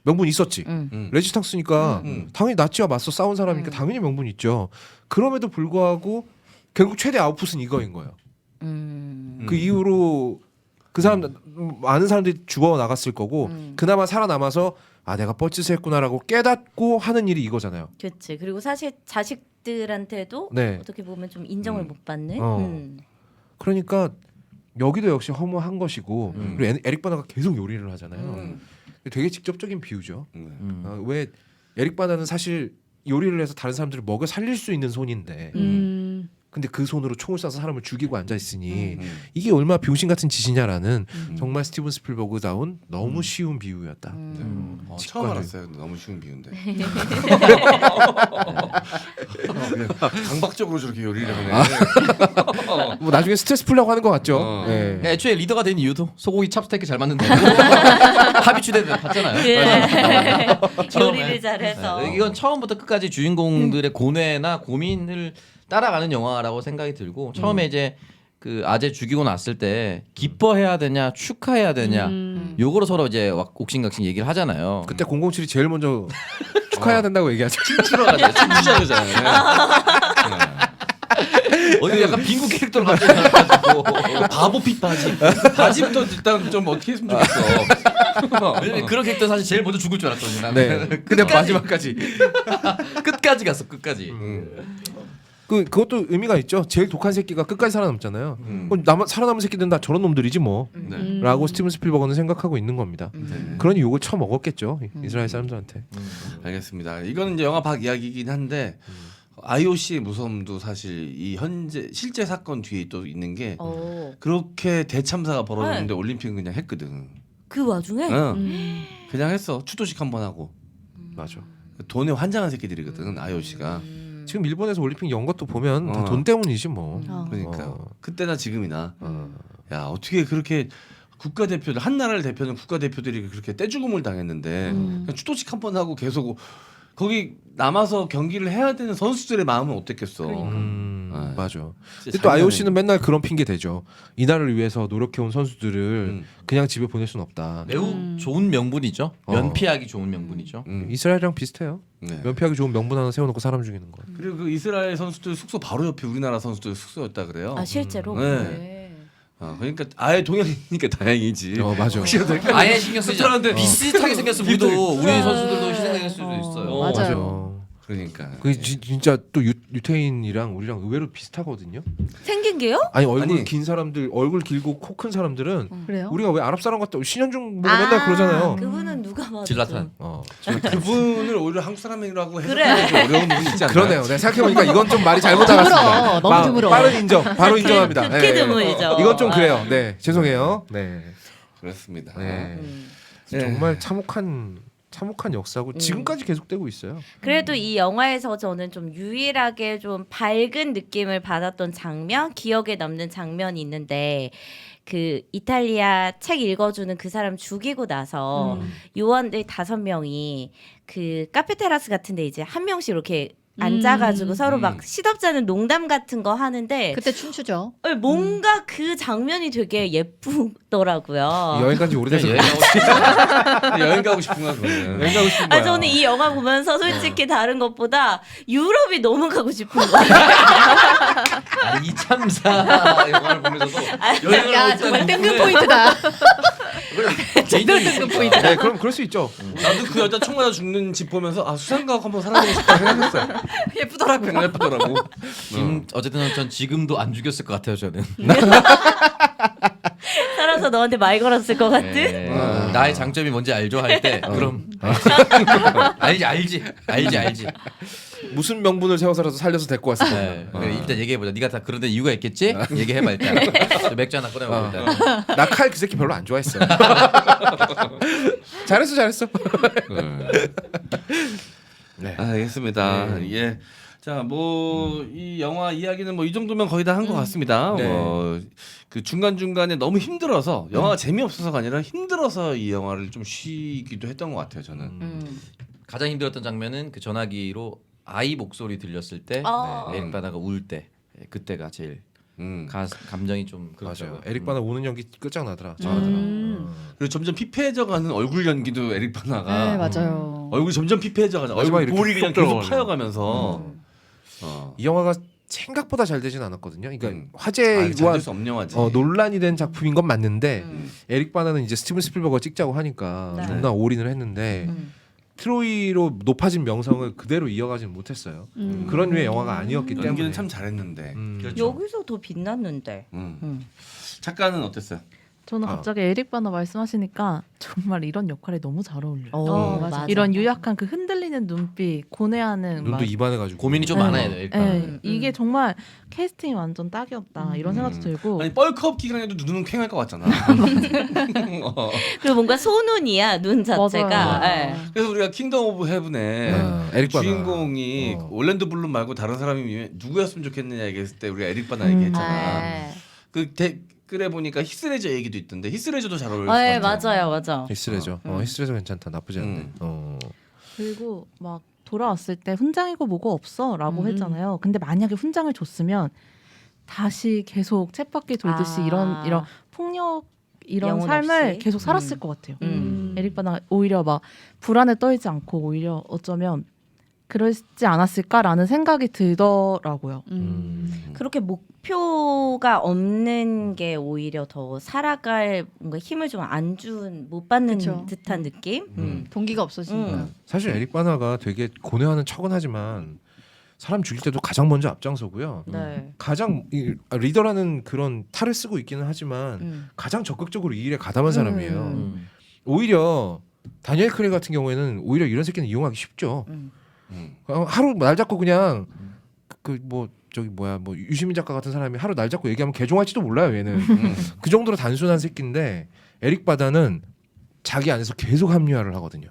명분 있었지. 레지스탕스니까 당연히 나치와 맞서 싸운 사람이니까 당연히 명분 있죠. 그럼에도 불구하고 결국 최대 아웃풋은 이거인 거예요. 그 이후로 그 사람 많은 사람들이 죽어 나갔을 거고 그나마 살아남아서 아 내가 뻘짓을 했구나라고 깨닫고 하는 일이 이거잖아요.
그렇지. 그리고 사실 자식들한테도
네.
어떻게 보면 좀 인정을 못 받는.
그러니까 여기도 역시 허무한 것이고 그리고 에릭 바나가 계속 요리를 하잖아요. 되게 직접적인 비유죠. 왜 에릭 바나는 사실 요리를 해서 다른 사람들을 먹여 살릴 수 있는 손인데 근데 그 손으로 총을 쏴서 사람을 죽이고 앉아 있으니 이게 얼마나 병신 같은 짓이냐라는 정말 스티븐 스필버그다운 너무 쉬운 비유였다.
처음
직관을.
알았어요. 너무 쉬운 비유인데. 그냥 강박적으로 저렇게 요리를 하네.
뭐 나중에 스트레스 풀려고 하는 것 같죠. 네.
애초에 리더가 된 이유도 소고기 찹스테이크 잘 만든다고 합의추대 봤잖아요.
예.
처음에.
요리를 잘해서.
네, 이건 처음부터 끝까지 주인공들의 고뇌나 고민을 따라가는 영화라고 생각이 들고 처음에 이제 그 아재 죽이고 났을 때 기뻐해야 되냐 축하해야 되냐 요거로 서로 이제 옥신각신 얘기를 하잖아요.
그때 007이 제일 먼저 축하해야 된다고 얘기하죠.
춤추러가자. 춤추자잖아요.
어디 약간 빙고 캐릭터로 갑자기 나와가지고
바보 핏 바지. 바지부터 일단 좀 어떻게 했으면 좋겠어.
왜냐면 그런 캐릭터 사실 제일 먼저 죽을 줄 알았거든요. 나는.
네. 근데 마지막까지
끝까지 갔어 끝까지.
그것도 의미가 있죠. 제일 독한 새끼가 끝까지 살아남잖아요. 살아남은 새끼들은 다 저런 놈들이지 뭐.
네.
라고 스티븐 스필버거는 생각하고 있는 겁니다. 그러니 욕을 쳐먹었겠죠. 이스라엘 사람들한테.
알겠습니다. 이거는 이제 영화 밖 이야기이긴 한데 IOC의 무서움도 사실 이 현재 실제 사건 뒤에 또 있는 게 그렇게 대참사가 벌어졌는데 올림픽은 그냥 했거든.
그 와중에
그냥 했어. 추도식 한번 하고.
맞아.
돈에 환장한 새끼들이거든 IOC가.
지금 일본에서 올림픽 연 것도 보면 다 돈 때문이지 뭐.
그러니까요. 그때나 지금이나. 야 어떻게 그렇게 국가대표들 한 나라를 대표하는 국가대표들이 그렇게 떼죽음을 당했는데 그냥 추도식 한번 하고 계속 거기 남아서 경기를 해야 되는 선수들의 마음은 어땠겠어.
맞아. 근데 또 IOC는 맨날 그런 핑계 대죠. 이날을 위해서 노력해온 선수들을 그냥 집에 보낼 수는 없다.
매우 좋은 명분이죠. 면피하기 좋은 명분이죠.
이스라엘이랑 비슷해요.
네.
면피하기 좋은 명분 하나 세워놓고 사람 죽이는 거.
그리고 그 이스라엘 선수들 숙소 바로 옆에 우리나라 선수들 숙소였다 그래요.
아 실제로.
네. 그러니까 아예 동양이니까 다행이지.
맞아.
아예 신경 쓰지 않아. 비슷하게 생겼으면 우리도 우리 선수들도 희생될 수도 있어요.
맞아요.
그러니까.
그 진짜 또 유태인이랑 우리랑 의외로 비슷하거든요.
생긴 게요?
아니 얼굴
아니.
긴 사람들, 얼굴 길고 코 큰 사람들은
그래요?
우리가 왜 아랍 사람 같다 신현중 보고 맨날 그러잖아요.
그분은 누가 봐도
질라탄.
그분을 오히려 한국 사람이라고 해서
그래.
좀 어려운 부분이 있지 않나요?
그러네요. 내가 생각해보니까 이건 좀 말이 잘못 나갔습니다.
너무 드물어.
빠른 인정. 바로 인정합니다.
극히
네.
드물이죠.
이건 좀 그래요. 네, 죄송해요. 네,
그렇습니다.
네.
네.
정말 참혹한 역사고 지금까지 계속되고 있어요.
그래도 이 영화에서 저는 좀 유일하게 좀 밝은 느낌을 받았던 장면, 기억에 남는 장면이 있는데 그 이탈리아 책 읽어주는 그 사람 죽이고 나서 요원들 5명이 그 카페테라스 같은데 이제 한 명씩 이렇게 앉아가지고 서로 막 시덥잖은 농담 같은 거 하는데
그때 춤추죠.
뭔가 그 장면이 되게 예쁘더라고요.
여행 간지 오래돼서
여행 가고 싶은가 그러면.
여행 가고 싶은 거야.
저는 이 영화 보면서 솔직히 다른 것보다 유럽이 너무 가고 싶은 거예요.
아니 이참사 영화를 보면서도 여행을
야
하고
정말
있다는
뜬금
부분에
포인트다.
제대로
뜬금 포인트다.
네, 그럴 수 있죠.
나도 그 여자 총 맞아 죽는 집 보면서 수상가옥 한번 살아보고 싶다 생각했어요.
예쁘더라고요.
정말 예쁘더라고.
지금 어쨌든 전 지금도 안 죽였을 것 같아요 저는.
살아서 너한테 말 걸었을 것 같은.
네. 나의 장점이 뭔지 알죠 할 때 그럼 알지.
무슨 명분을 세워서라도 살려서 데리고 왔을 거야.
네. 그래, 일단 얘기해보자. 네가 다 그런 데 이유가 있겠지? 얘기해봐 일단. 저 맥주 하나 꺼내봐 일단.
나 칼 그 새끼 별로 안 좋아했어. 잘했어. 네.
알겠습니다. 예. 자, 뭐 이 영화 이야기는 뭐 이 정도면 거의 다 한 것 같습니다.
네.
그 중간 중간에 너무 힘들어서 영화가 재미없어서가 아니라 힘들어서 이 영화를 좀 쉬기도 했던 것 같아요. 저는.
가장 힘들었던 장면은 그 전화기로 아이 목소리 들렸을 때
아.
에릭 바나가 울 때 그때가 제일 감정이 좀
맞아요.
그렇죠.
에릭 바나 우는 연기 끝장나더라.
그리고 점점 피폐해져가는 얼굴 연기도 에릭 바나가
네, 맞아요.
얼굴이 점점 피폐해져가는
마지막에
얼굴
이렇게
볼이 그냥
쏙
계속
들어가는.
파여가면서
이 영화가 생각보다 잘 되진 않았거든요. 그러니까
잘
화제와
될 수 없는 영화지.
논란이 된 작품인 건 맞는데
음.
에릭 바나는 이제 스티븐 스필버거가 찍자고 하니까
네.
존나 올인을 했는데
음.
트로이로 높아진 명성을 그대로 이어가지는 못했어요. 그런 류의 영화가 아니었기 때문에
연기는 참 잘했는데.
그렇죠.
여기서 더 빛났는데.
작가는 어땠어요?
저는 갑자기 에릭 바나 말씀하시니까 정말 이런 역할에 너무 잘 어울려요.
맞아.
이런 유약한 그 흔들리는 눈빛, 고뇌하는
눈도
막
입안해가지고
고민이 좀
네.
많아요. 일단.
이게 정말 캐스팅이 완전 딱이었다 이런 생각도 들고
아니 뻘컵 기간에도 눈은 퀭할 것 같잖아.
그리고 뭔가 소눈이야 눈 자체가.
맞아요.
예.
그래서 우리가 킹덤 오브 헤븐에
에릭 바나
주인공이 올랜도 블룸 말고 다른 사람이 누구였으면 좋겠느냐 얘기했을 때 우리가 에릭 바나 얘기했잖아.
예.
그 댓글에 보니까 히스레저 얘기도 있던데 히스레저도 잘 어울릴 것
예,
같아.
맞아요, 맞아.
히스레저. 히스레저 괜찮다. 나쁘지 않네.
그리고 막 돌아왔을 때 훈장이고 뭐고 없어라고 했잖아요. 근데 만약에 훈장을 줬으면 다시 계속 쳇바퀴 돌듯이 이런 폭력 이런
영혼
삶을
없이?
계속 살았을 것 같아요.
음.
에릭 바나 오히려 막 불안에 떨지 않고 오히려 어쩌면 그러지 않았을까라는 생각이 들더라고요.
그렇게 목표가 없는 게 오히려 더 살아갈 뭔가 힘을 좀 안 준 못 받는
그쵸.
듯한 느낌.
동기가 없어지니까.
사실 에릭 바나가 되게 고뇌하는 척은 하지만 사람 죽일 때도 가장 먼저 앞장서고요.
네.
가장 리더라는 그런 탈을 쓰고 있기는 하지만 가장 적극적으로 이 일에 가담한 사람이에요. 오히려 다니엘 크레이 같은 경우에는 오히려 이런 새끼는 이용하기 쉽죠. 하루 날 잡고 그냥 그 뭐 저기 뭐야 뭐 유시민 작가 같은 사람이 하루 날 잡고 얘기하면 개종할지도 몰라요. 얘는 그 정도로 단순한 새끼인데 에릭 바다는 자기 안에서 계속 합리화를 하거든요.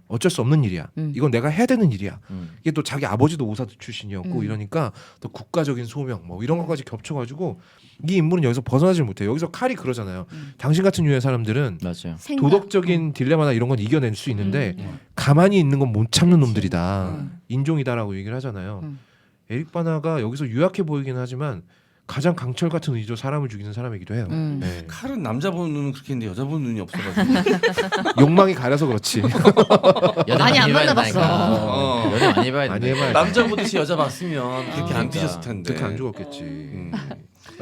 어쩔 수 없는 일이야. 이건 내가 해야 되는 일이야. 이게 또 자기 아버지도 오사 출신이었고 이러니까 또 국가적인 소명 뭐 이런 것까지 겹쳐가지고 이 인물은 여기서 벗어나질 못해요. 여기서 칼이 그러잖아요. 당신 같은 유의 사람들은
맞아요.
도덕적인 딜레마나 이런 건 이겨낼 수 있는데 가만히 있는 건 못 참는 놈들이다. 인종이다라고 얘기를 하잖아요. 에릭 바나가 여기서 유약해 보이긴 하지만 가장 강철 같은 의지로 사람을 죽이는 사람이기도 해요. 네.
칼은 남자 보는 눈은 그렇게 했는데 여자 보는 눈이 없어가지고.
욕망이 가려서 그렇지.
여자
많이 안
해봐야
만나봤어.
된다니까. 여자 많이 해봐야
많이
돼.
해봐야 돼.
남자 보듯이 여자 봤으면 그렇게 안
그러니까.
뒤졌을 텐데.
그렇게 안 죽었겠지.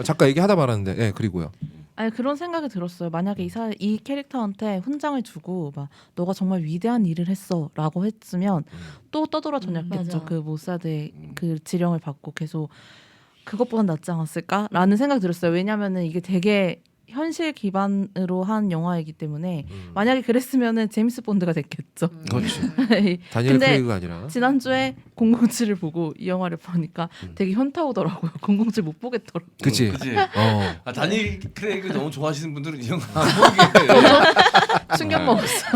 작가 얘기하다 말았는데, 예 그리고요.
아니 그런 생각이 들었어요. 만약에 이 캐릭터한테 훈장을 주고 막 너가 정말 위대한 일을 했어라고 했으면 또 떠돌아다녔겠죠.
맞아.
그 모사드의 그 지령을 받고 계속 그것보단 낫지 않았을까라는 생각이 들었어요. 왜냐하면은 이게 되게 현실 기반으로 한 영화이기 때문에 만약에 그랬으면은 제임스 본드가 됐겠죠.
그렇지. 다니엘
근데
크레이그가 아니라.
지난주에 007을 보고 이 영화를 보니까 되게 현타 오더라고요. 007 못 보겠더라고요.
그치.
그치.
어.
아, 다니엘 크레이그 너무 좋아하시는 분들은 이 영화 안 보게.
충격 먹었어.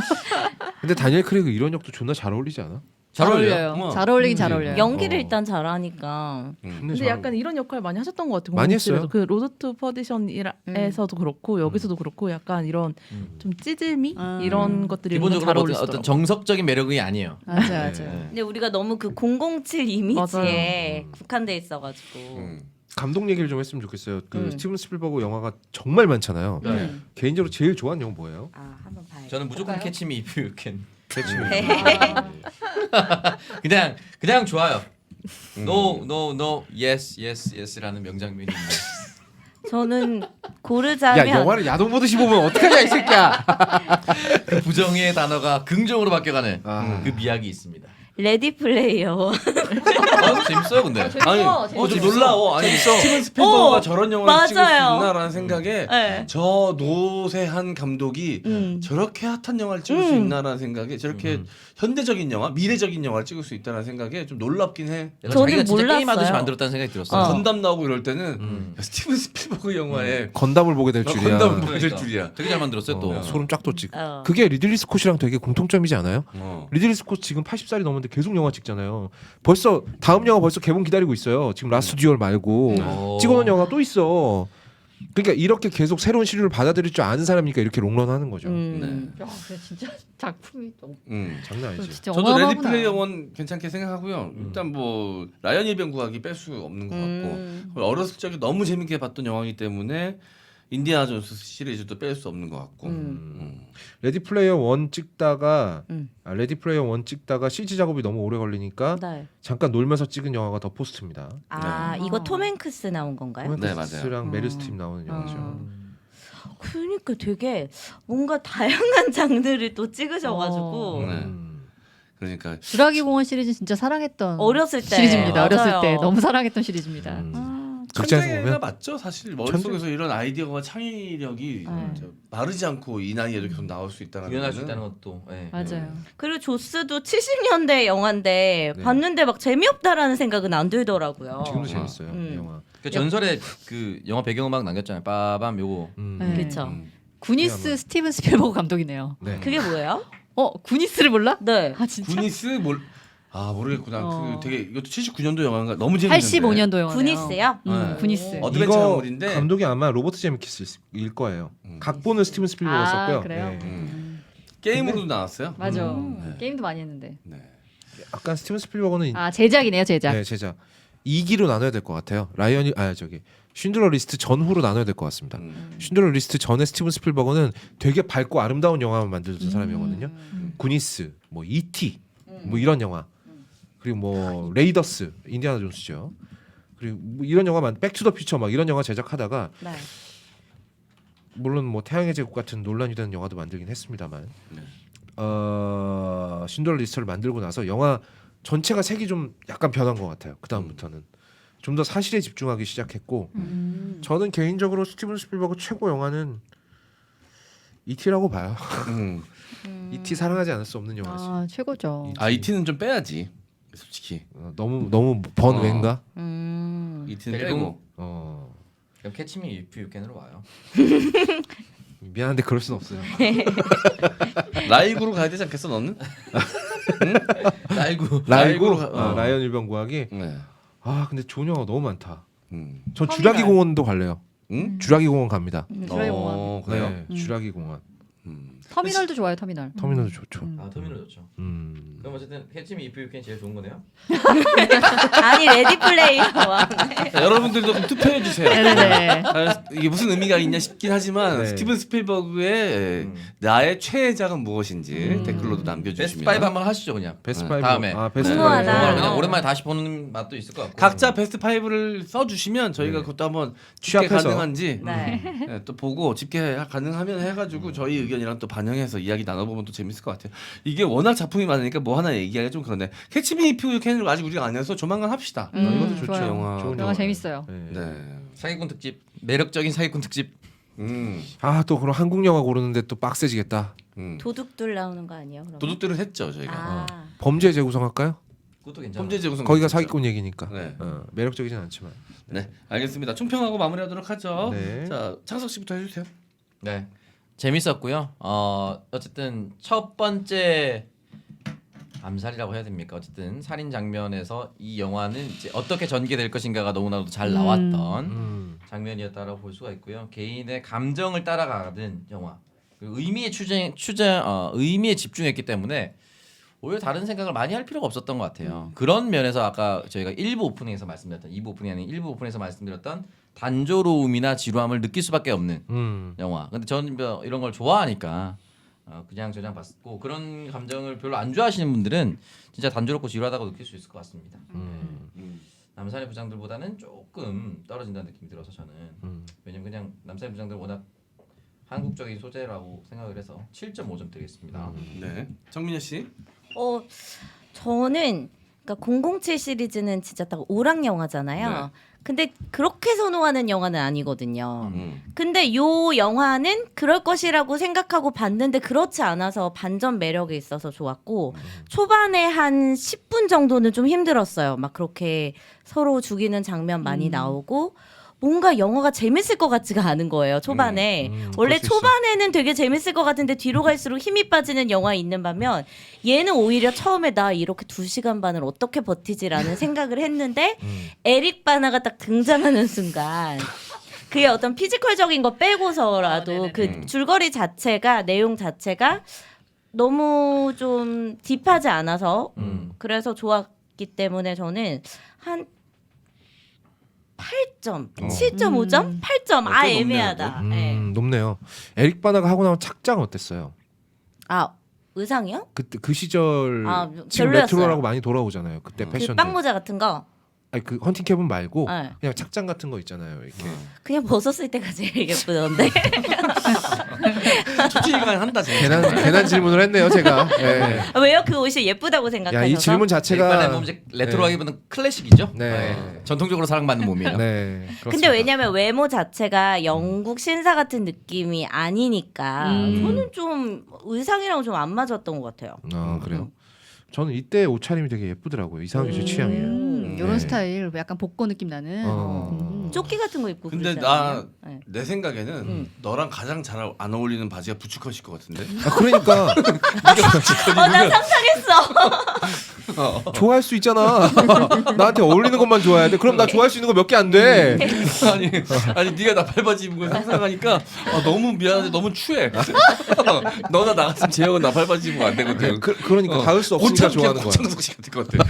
근데 다니엘 크레이그 이런 역도 존나 잘 어울리지 않아?
잘 어울려요.
어울려요.
어머.
잘 어울리긴 잘 어울려요.
연기를
어.
일단 잘하니까.
근데 약간 이런 역할 많이 하셨던 것 같아요.
많이
007에도.
했어요.
그 로드 투 퍼디션에서도 그렇고 여기서도 그렇고 약간 이런 좀 찌질미 이런 것들이
기본적으로
잘
어떤
어울리시더라고요.
정석적인 매력이 아니에요.
맞아요, 맞아요.
근데 우리가 너무 그 007 이미지에 국한돼 있어가지고.
감독 얘기를 좀 했으면 좋겠어요. 그 스티븐 스필버그 영화가 정말 많잖아요.
네.
개인적으로 제일 좋아하는 영화 뭐예요?
아 한번 봐요.
저는 무조건 캐치 미 이프 유 캔.
네.
그냥 좋아요. No no no yes yes yes라는 명장면이 있는.
저는 고르자면
야 영화를 야동 보듯이 보면 어떡하냐 이 새끼야.
그 부정의 단어가 긍정으로 바뀌어가는
아.
그 미학이 있습니다.
레디 플레이어.
재밌어요 근데.
아니, 좀 놀라워. 아니, 스티븐 스필버그가 저런 영화를 찍을 수
맞아요.
있나라는 생각에
네.
저 노세한 감독이 저렇게 핫한 영화를 찍을 수 있나라는 생각에 저렇게 현대적인 영화, 미래적인 영화를 찍을 수 있다는 생각에 좀 놀랍긴 해.
내가
저는
자기가 진짜
몰랐어요.
게임하듯이 만들었다는 생각이 들었어.
건담 나오고 이럴 때는 야, 스티븐 스필버그 영화에
건담을 보게 될 줄이야.
건담을 보게 될
그러니까.
줄이야.
되게 잘 만들었어요 또.
소름 쫙 돋지.
어.
그게 리들리 스콧이랑 되게 공통점이지 않아요? 리들리 스콧 지금 80살이 넘었는데 계속 영화 찍잖아요. 벌써 다음 영화 벌써 개봉 기다리고 있어요. 지금 라스트 듀얼 말고
오.
찍어놓은 영화 또 있어. 그러니까 이렇게 계속 새로운 시류를 받아들일 줄 아는 사람이니까 이렇게 롱런하는 거죠.
야, 근데 진짜 작품이 너무
장난 아니지.
진짜
저도 레디
어마어마하구나.
플레이어 원 괜찮게 생각하고요. 일단 뭐 라이언 일병 구하기 뺄 수 없는 것 같고 어렸을 적에 너무 재밌게 봤던 영화이기 때문에 인디아나 존스 시리즈도 뺄 수 없는 것 같고.
레디 플레이어 1 찍다가 레디 플레이어 1 찍다가 CG 작업이 너무 오래 걸리니까
네.
잠깐 놀면서 찍은 영화가 더 포스트입니다.
아 이거 톰 행크스 나온 건가요?
네, 맞아요.
랑 메릴 스트립 나오는 영화죠.
그러니까 되게 뭔가 다양한 장르를 또 찍으셔가지고
네. 그러니까
주라기 공원 시리즈 진짜 사랑했던
어렸을 때
시리즈입니다. 어렸을
맞아요.
때 너무 사랑했던 시리즈입니다.
극장에서
천재가
보면
맞죠. 사실 머릿속에서 이런 아이디어가 창의력이 진짜 마르지 않고 이 나이에도 계속 나올 수 있다는
구현할 수 있다는 것도. 예.
맞아요.
그리고 조스도 70년대 영화인데
네.
봤는데 막 재미없다라는 생각은 안 들더라고요.
지금도 재밌어요. 이 영화.
그 전설의 그 영화 배경음악 남겼잖아요. 빠밤 요거.
네.
그렇죠.
구니스 스티븐 스필버그 감독이네요.
네.
그게 뭐예요?
구니스를 몰라?
네.
아 진짜?
구니스 모르겠구나.
어.
그 되게 이것도 79년도 영화인가 너무 재밌는데.
85년도 영화.
구니스요?
네.
구니스.
어드벤처
이거
영물인데
감독이 아마 로버트 제미키스일 거예요. 각본은 스티븐 스필버가
아,
썼고요.
그래요?
네.
게임으로도 나왔어요.
맞아.
네.
게임도 많이 했는데.
네.
약간 스티븐 스필버거는
아 제작이네요, 제작.
네, 제작 2기로 나눠야 될 것 같아요. 쉰들러 리스트 전후로 나눠야 될 것 같습니다. 쉰들러 리스트 전에 스티븐 스필버거는 되게 밝고 아름다운 영화만 만들던 사람이거든요. 구니스, 뭐 E.T. 뭐 이런 영화. 그리고 뭐 레이더스, 인디아나 존스죠. 그리고 뭐 이런 영화만 백투더 퓨처 막 이런 영화 제작하다가
네.
물론 뭐 태양의 제국 같은 논란이 되는 영화도 만들긴 했습니다만 쉰들러 리스트를 만들고 나서 영화 전체가 색이 좀 약간 변한 것 같아요. 그 다음부터는 좀 더 사실에 집중하기 시작했고 저는 개인적으로 스티븐 스필버그 최고 영화는 E.T.라고 봐요. E.T. 사랑하지 않을 수 없는 영화지.
아 최고죠.
이티는 좀 빼야지. 솔직히
너무 번외인가?
이티는
그리고-
빼고.
그럼 캐치미 이프 유캔으로 와요.
미안한데 그럴 순 없어요.
라이구로 가야 되지 않겠어 너는?
라이구.
라이고
가-
라이언 일병 구하기.
네.
아 근데 좋은 영화 너무 많다. 전
터미널.
주라기 공원도 갈래요.
응?
주라기 공원 갑니다.
주라기 공원.
그래요?
네, 주라기 공원.
터미널도 좋아요, 터미널.
터미널도 좋죠.
아 터미널 좋죠. 그럼 어쨌든 캐치미 이프 유캔 제일 좋은 거네요.
아니 레디 플레이어와
자, 여러분들도 좀 투표해 주세요.
네네네.
이게 무슨 의미가 있냐 싶긴 하지만
네.
스티븐 스필버그의 나의 최애작은 무엇인지 댓글로도
베스트
남겨주시면
5 한번 하시죠 그냥.
베스트
네,
5.
다음에.
베스트
궁금하다.
파이브.
그냥
어.
오랜만에 다시 보는 맛도 있을 것 같고.
각자 베스트 5를 써주시면 저희가 그것도 한번 집계
취합해서.
가능한지
네.
네, 또 보고 집계 가능하면 해가지고 저희 의견이랑 또 반영해서 이야기 나눠보면 또 재밌을 것 같아요. 이게 워낙 작품이 많으니까 뭐 하나 얘기하기가 좀 그러네. 캐치미 이프 유 캔을 아직 우리가 안 해서 조만간 합시다.
이것도 좋죠.
좋아요.
영화.
좋은
영화
영화.
재밌어요.
네.
네.
사기꾼 특집. 매력적인 사기꾼 특집.
아또 그럼 한국 영화 고르는데 또 빡세지겠다.
도둑들 나오는 거 아니에요? 그러면?
도둑들을 했죠 저희가.
아.
범죄 재구성할까요?
그것도 괜찮아.
범죄 재구성.
거기가
괜찮죠.
사기꾼 얘기니까.
네.
매력적이진 않지만.
네, 알겠습니다. 총평하고 마무리하도록 하죠.
네.
자, 창석 씨부터 해주세요.
네. 재밌었고요. 어쨌든 첫 번째 암살이라고 해야 됩니까? 어쨌든 살인 장면에서 이 영화는 이제 어떻게 전개될 것인가가 너무나도 잘 나왔던 장면이었다라고 볼 수가 있고요. 개인의 감정을 따라가는 영화. 그리고 의미에 집중했기 때문에 오히려 다른 생각을 많이 할 필요가 없었던 것 같아요. 그런 면에서 아까 저희가 1부 오프닝에서 말씀드렸던 2부 오프닝이 아닌 1부 오프닝에서 말씀드렸던 단조로움이나 지루함을 느낄 수밖에 없는 영화. 근데 저는 뭐 이런 걸 좋아하니까 그냥 저냥 봤고 그런 감정을 별로 안 좋아하시는 분들은 진짜 단조롭고 지루하다고 느낄 수 있을 것 같습니다. 남산의 부장들보다는 조금 떨어진다는 느낌이 들어서 저는 왜냐면 그냥 남산의 부장들은 워낙 한국적인 소재라고 생각을 해서 7.5점 드리겠습니다.
네, 정민여 씨.
저는 그러니까 007 시리즈는 진짜 딱 오락 영화잖아요.
네.
근데 그렇게 선호하는 영화는 아니거든요.
음.
근데 요 영화는 그럴 것이라고 생각하고 봤는데 그렇지 않아서 반전 매력이 있어서 좋았고 초반에 한 10분 정도는 좀 힘들었어요. 막 그렇게 서로 죽이는 장면 많이 나오고 뭔가 영화가 재밌을 것 같지가 않은 거예요. 초반에 원래
그럴 수 있어.
초반에는 되게 재밌을 것 같은데 뒤로 갈수록 힘이 빠지는 영화 있는 반면 얘는 오히려 처음에 나 이렇게 2시간 반을 어떻게 버티지라는 생각을 했는데 에릭 바나가 딱 등장하는 순간 그의 어떤 피지컬적인 거 빼고서라도
네네네.
그 줄거리 자체가 내용 자체가 너무 좀 딥하지 않아서 그래서 좋았기 때문에 저는 한 8점, 7.5점, 8점. 아
꽤 높네요,
애매하다. 네.
높네요. 에릭 바나가 하고 나온 착장 어땠어요?
아 의상이요?
그때 그 시절
아,
지금
별로였어요.
레트로라고 많이 돌아오잖아요. 그때
그
패션들.
빵모자 같은 거
아니 그 헌팅 캡은 말고
네.
그냥 착장 같은 거 있잖아요. 이렇게.
그냥 벗었을 때가 제일 예쁘던데.
초치기간 한다 진짜.
괜한 질문을 했네요, 제가. 예.
왜요? 그 옷이 예쁘다고 생각하셔서?
야, 이 질문
에릭 바나의
자체가
몸 이제 레트로하기보다는 클래식이죠.
네.
전통적으로 사랑받는 몸이에요.
네.
근데
그렇습니다.
왜냐면 외모 자체가 영국 신사 같은 느낌이 아니니까 저는 좀 의상이랑 좀 안 맞았던 것 같아요.
아, 그래요. 저는 이때 옷차림이 되게 예쁘더라고요. 이상하게 제 취향이에요.
이런
네.
스타일 약간 복고 느낌 나는.
조끼 같은 거 입고
근데
그러잖아요. 네.
내 생각에는 너랑 가장 잘 안 어울리는 바지가 부츠컷일 것 같은데.
아, 그러니까
나 상상했어.
좋아할 수 있잖아. 나한테 어울리는 것만 좋아해야 돼. 그럼 나 좋아할 수 있는 거 몇 개 안 돼.
아니 네가 나팔바지 입은 거 상상하니까 너무 미안한데 너무 추해. 너나 나 같은 재영은 나팔바지 입으면 안 되거든.
그러니까 닿을 수 없으니까 좋아하는 거야.
고창석 씨 같을 것 같아.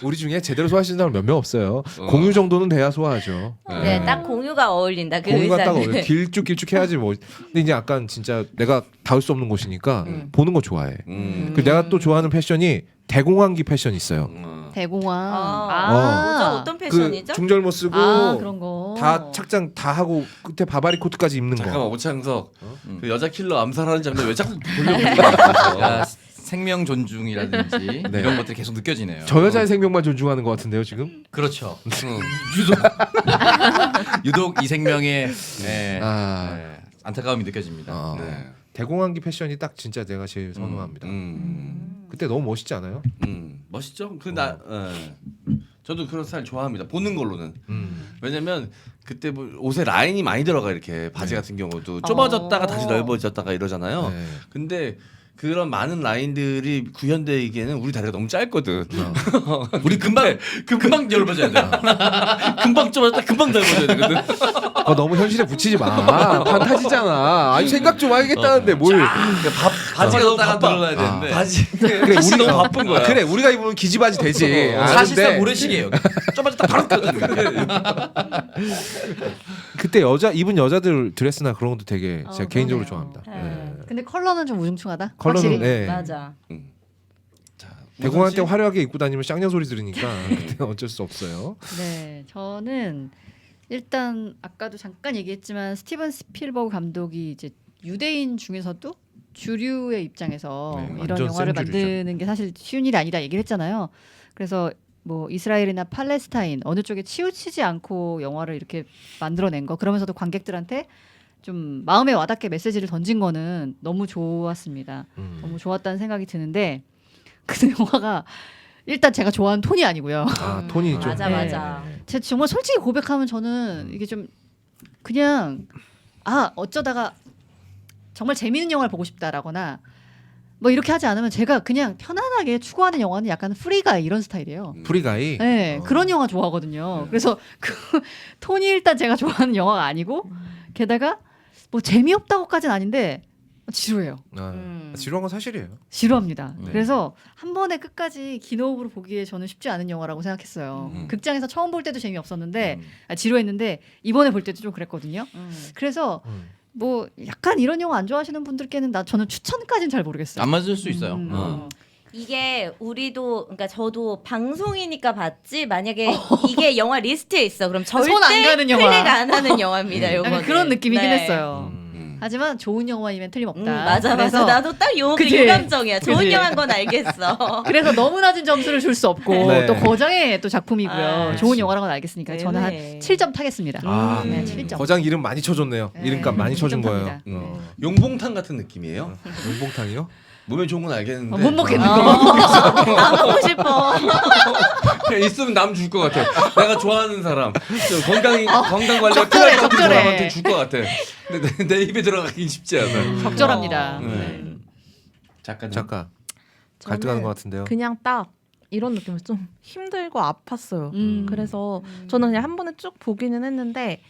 우리 중에 제대로 소화하시는 사람 몇 명 없어요. 공유 정도는 돼야 소화하죠.
네, 딱 공유가 어울린다. 그
공유가 딱
의상은.
어울려. 길쭉길쭉 해야지 뭐. 근데 이제 약간 진짜 내가 닿을 수 없는 곳이니까 보는 거 좋아해. 그리고 내가 또 좋아하는 패션이 대공황기 패션이 있어요.
대공황.
뭐죠? 어떤
그
패션이죠?
중절모 쓰고
그런 거.
다 착장 다 하고 끝에 바바리 코트까지 입는
잠깐만
거.
오창석 그 여자 킬러 암살하는 장면 왜 자꾸 보려고
야, 생명 존중이라든지
네.
이런 것들이 계속 느껴지네요.
저 여자의 생명만 존중하는 것 같은데요 지금?
그렇죠.
유독
유독 이 생명의
아.
안타까움이 느껴집니다.
네.
대공황기 패션이 딱 진짜 내가 제일 선호합니다. 그때 너무 멋있지 않아요?
멋있죠. 저도 그런 스타일 좋아합니다. 보는 걸로는. 왜냐면 그때 뭐 옷에 라인이 많이 들어가 이렇게 바지 같은 경우도 좁아졌다가 다시 넓어졌다가 이러잖아요.
네.
근데 그런 많은 라인들이 구현되기에는 우리 다리가 너무 짧거든. 우리 금방 넓어져야 돼. 금방 좁아졌다 금방 넓어져야 되거든.
너무 현실에 붙이지 마. 판타지잖아. 아니 생각 좀 하겠다는데 뭘?
바지가 너무 바빠.
늘어나야 되는데.
바지.
그래
핏이
우리
너무 바쁜 거야.
그래 우리가 입으면 기지바지 되지.
사실상
아는데
모래시계예요. 좁아졌다 바로 껴주는
그때 입은 여자들 드레스나 그런 것도 되게 제가 개인적으로 좋아합니다. 네.
근데 컬러는 좀 우중충하다.
컬러는
확실히.
네.
맞아.
대공황 때 화려하게 입고 다니면 쌍년 소리 들으니까 그때는 어쩔 수 없어요.
네, 저는 일단 아까도 잠깐 얘기했지만 스티븐 스필버그 감독이 이제 유대인 중에서도 주류의 입장에서
네,
이런
완전
영화를
센 주류죠.
만드는 게 사실 쉬운 일이 아니다 얘기를 했잖아요. 그래서 뭐 이스라엘이나 팔레스타인 어느 쪽에 치우치지 않고 영화를 이렇게 만들어낸 거 그러면서도 관객들한테 좀 마음에 와닿게 메시지를 던진 거는 너무 좋았습니다. 너무 좋았다는 생각이 드는데 그 영화가 일단 제가 좋아하는 톤이 아니고요.
아 톤이 좀.
맞아
네.
맞아.
제가 정말 솔직히 고백하면 저는 이게 좀 그냥 어쩌다가 정말 재미있는 영화를 보고 싶다라거나 뭐 이렇게 하지 않으면 제가 그냥 편안하게 추구하는 영화는 약간 프리가이 이런 스타일이에요.
프리가이.
네, 그런 영화 좋아하거든요. 그래서 그 톤이 일단 제가 좋아하는 영화가 아니고 게다가 뭐 재미없다고까지는 아닌데 지루해요.
지루한 건 사실이에요.
지루합니다.
네.
그래서 한 번에 끝까지 기노흡으로 보기에 저는 쉽지 않은 영화라고 생각했어요. 극장에서 처음 볼 때도 재미없었는데 지루했는데 이번에 볼 때도 좀 그랬거든요. 그래서 뭐 약간 이런 영화 안 좋아하시는 분들께는 저는 추천까지는 잘 모르겠어요.
안 맞을 수 있어요.
이게 우리도 그러니까 저도 방송이니까 봤지 만약에 이게 영화 리스트에 있어 그럼 절대
손안 가는 영화.
클릭 안 하는 영화입니다.
약간
요거는.
그런 느낌이긴
네.
했어요. 하지만 좋은 영화이면 틀림없다.
맞아
그래서
맞아. 나도 딱
그치?
요 감정이야. 좋은
그치?
영화인 건 알겠어.
그래서 너무 낮은 점수를 줄 수 없고
네.
또 거장의 또 작품이고요.
아,
좋은
그치.
영화라는 건 알겠으니까 저는 한
네.
7점 타겠습니다.
아,
네, 7점.
거장 이름 많이 쳐줬네요.
네.
이름값 많이 쳐준
7점
거예요.
탑니다.
용봉탕 같은 느낌이에요.
용봉탕이요?
몸에 좋은 건 알겠는데
못 먹겠는
어.
거.
안 먹고 싶어.
그냥 있으면 남 줄 것 같아. 내가 좋아하는 사람, 좀 건강 관리가
적절해,
필요할 것 같은
적절해.
사람한테 줄 것 같아. 근데 내 입에 들어가긴 쉽지 않아.
적절합니다.
네. 잠깐
잠깐 갈등하는 것 같은데요.
그냥 딱 이런 느낌이 좀 힘들고 아팠어요.
음.
그래서 저는 그냥 한 번에 쭉 보기는 했는데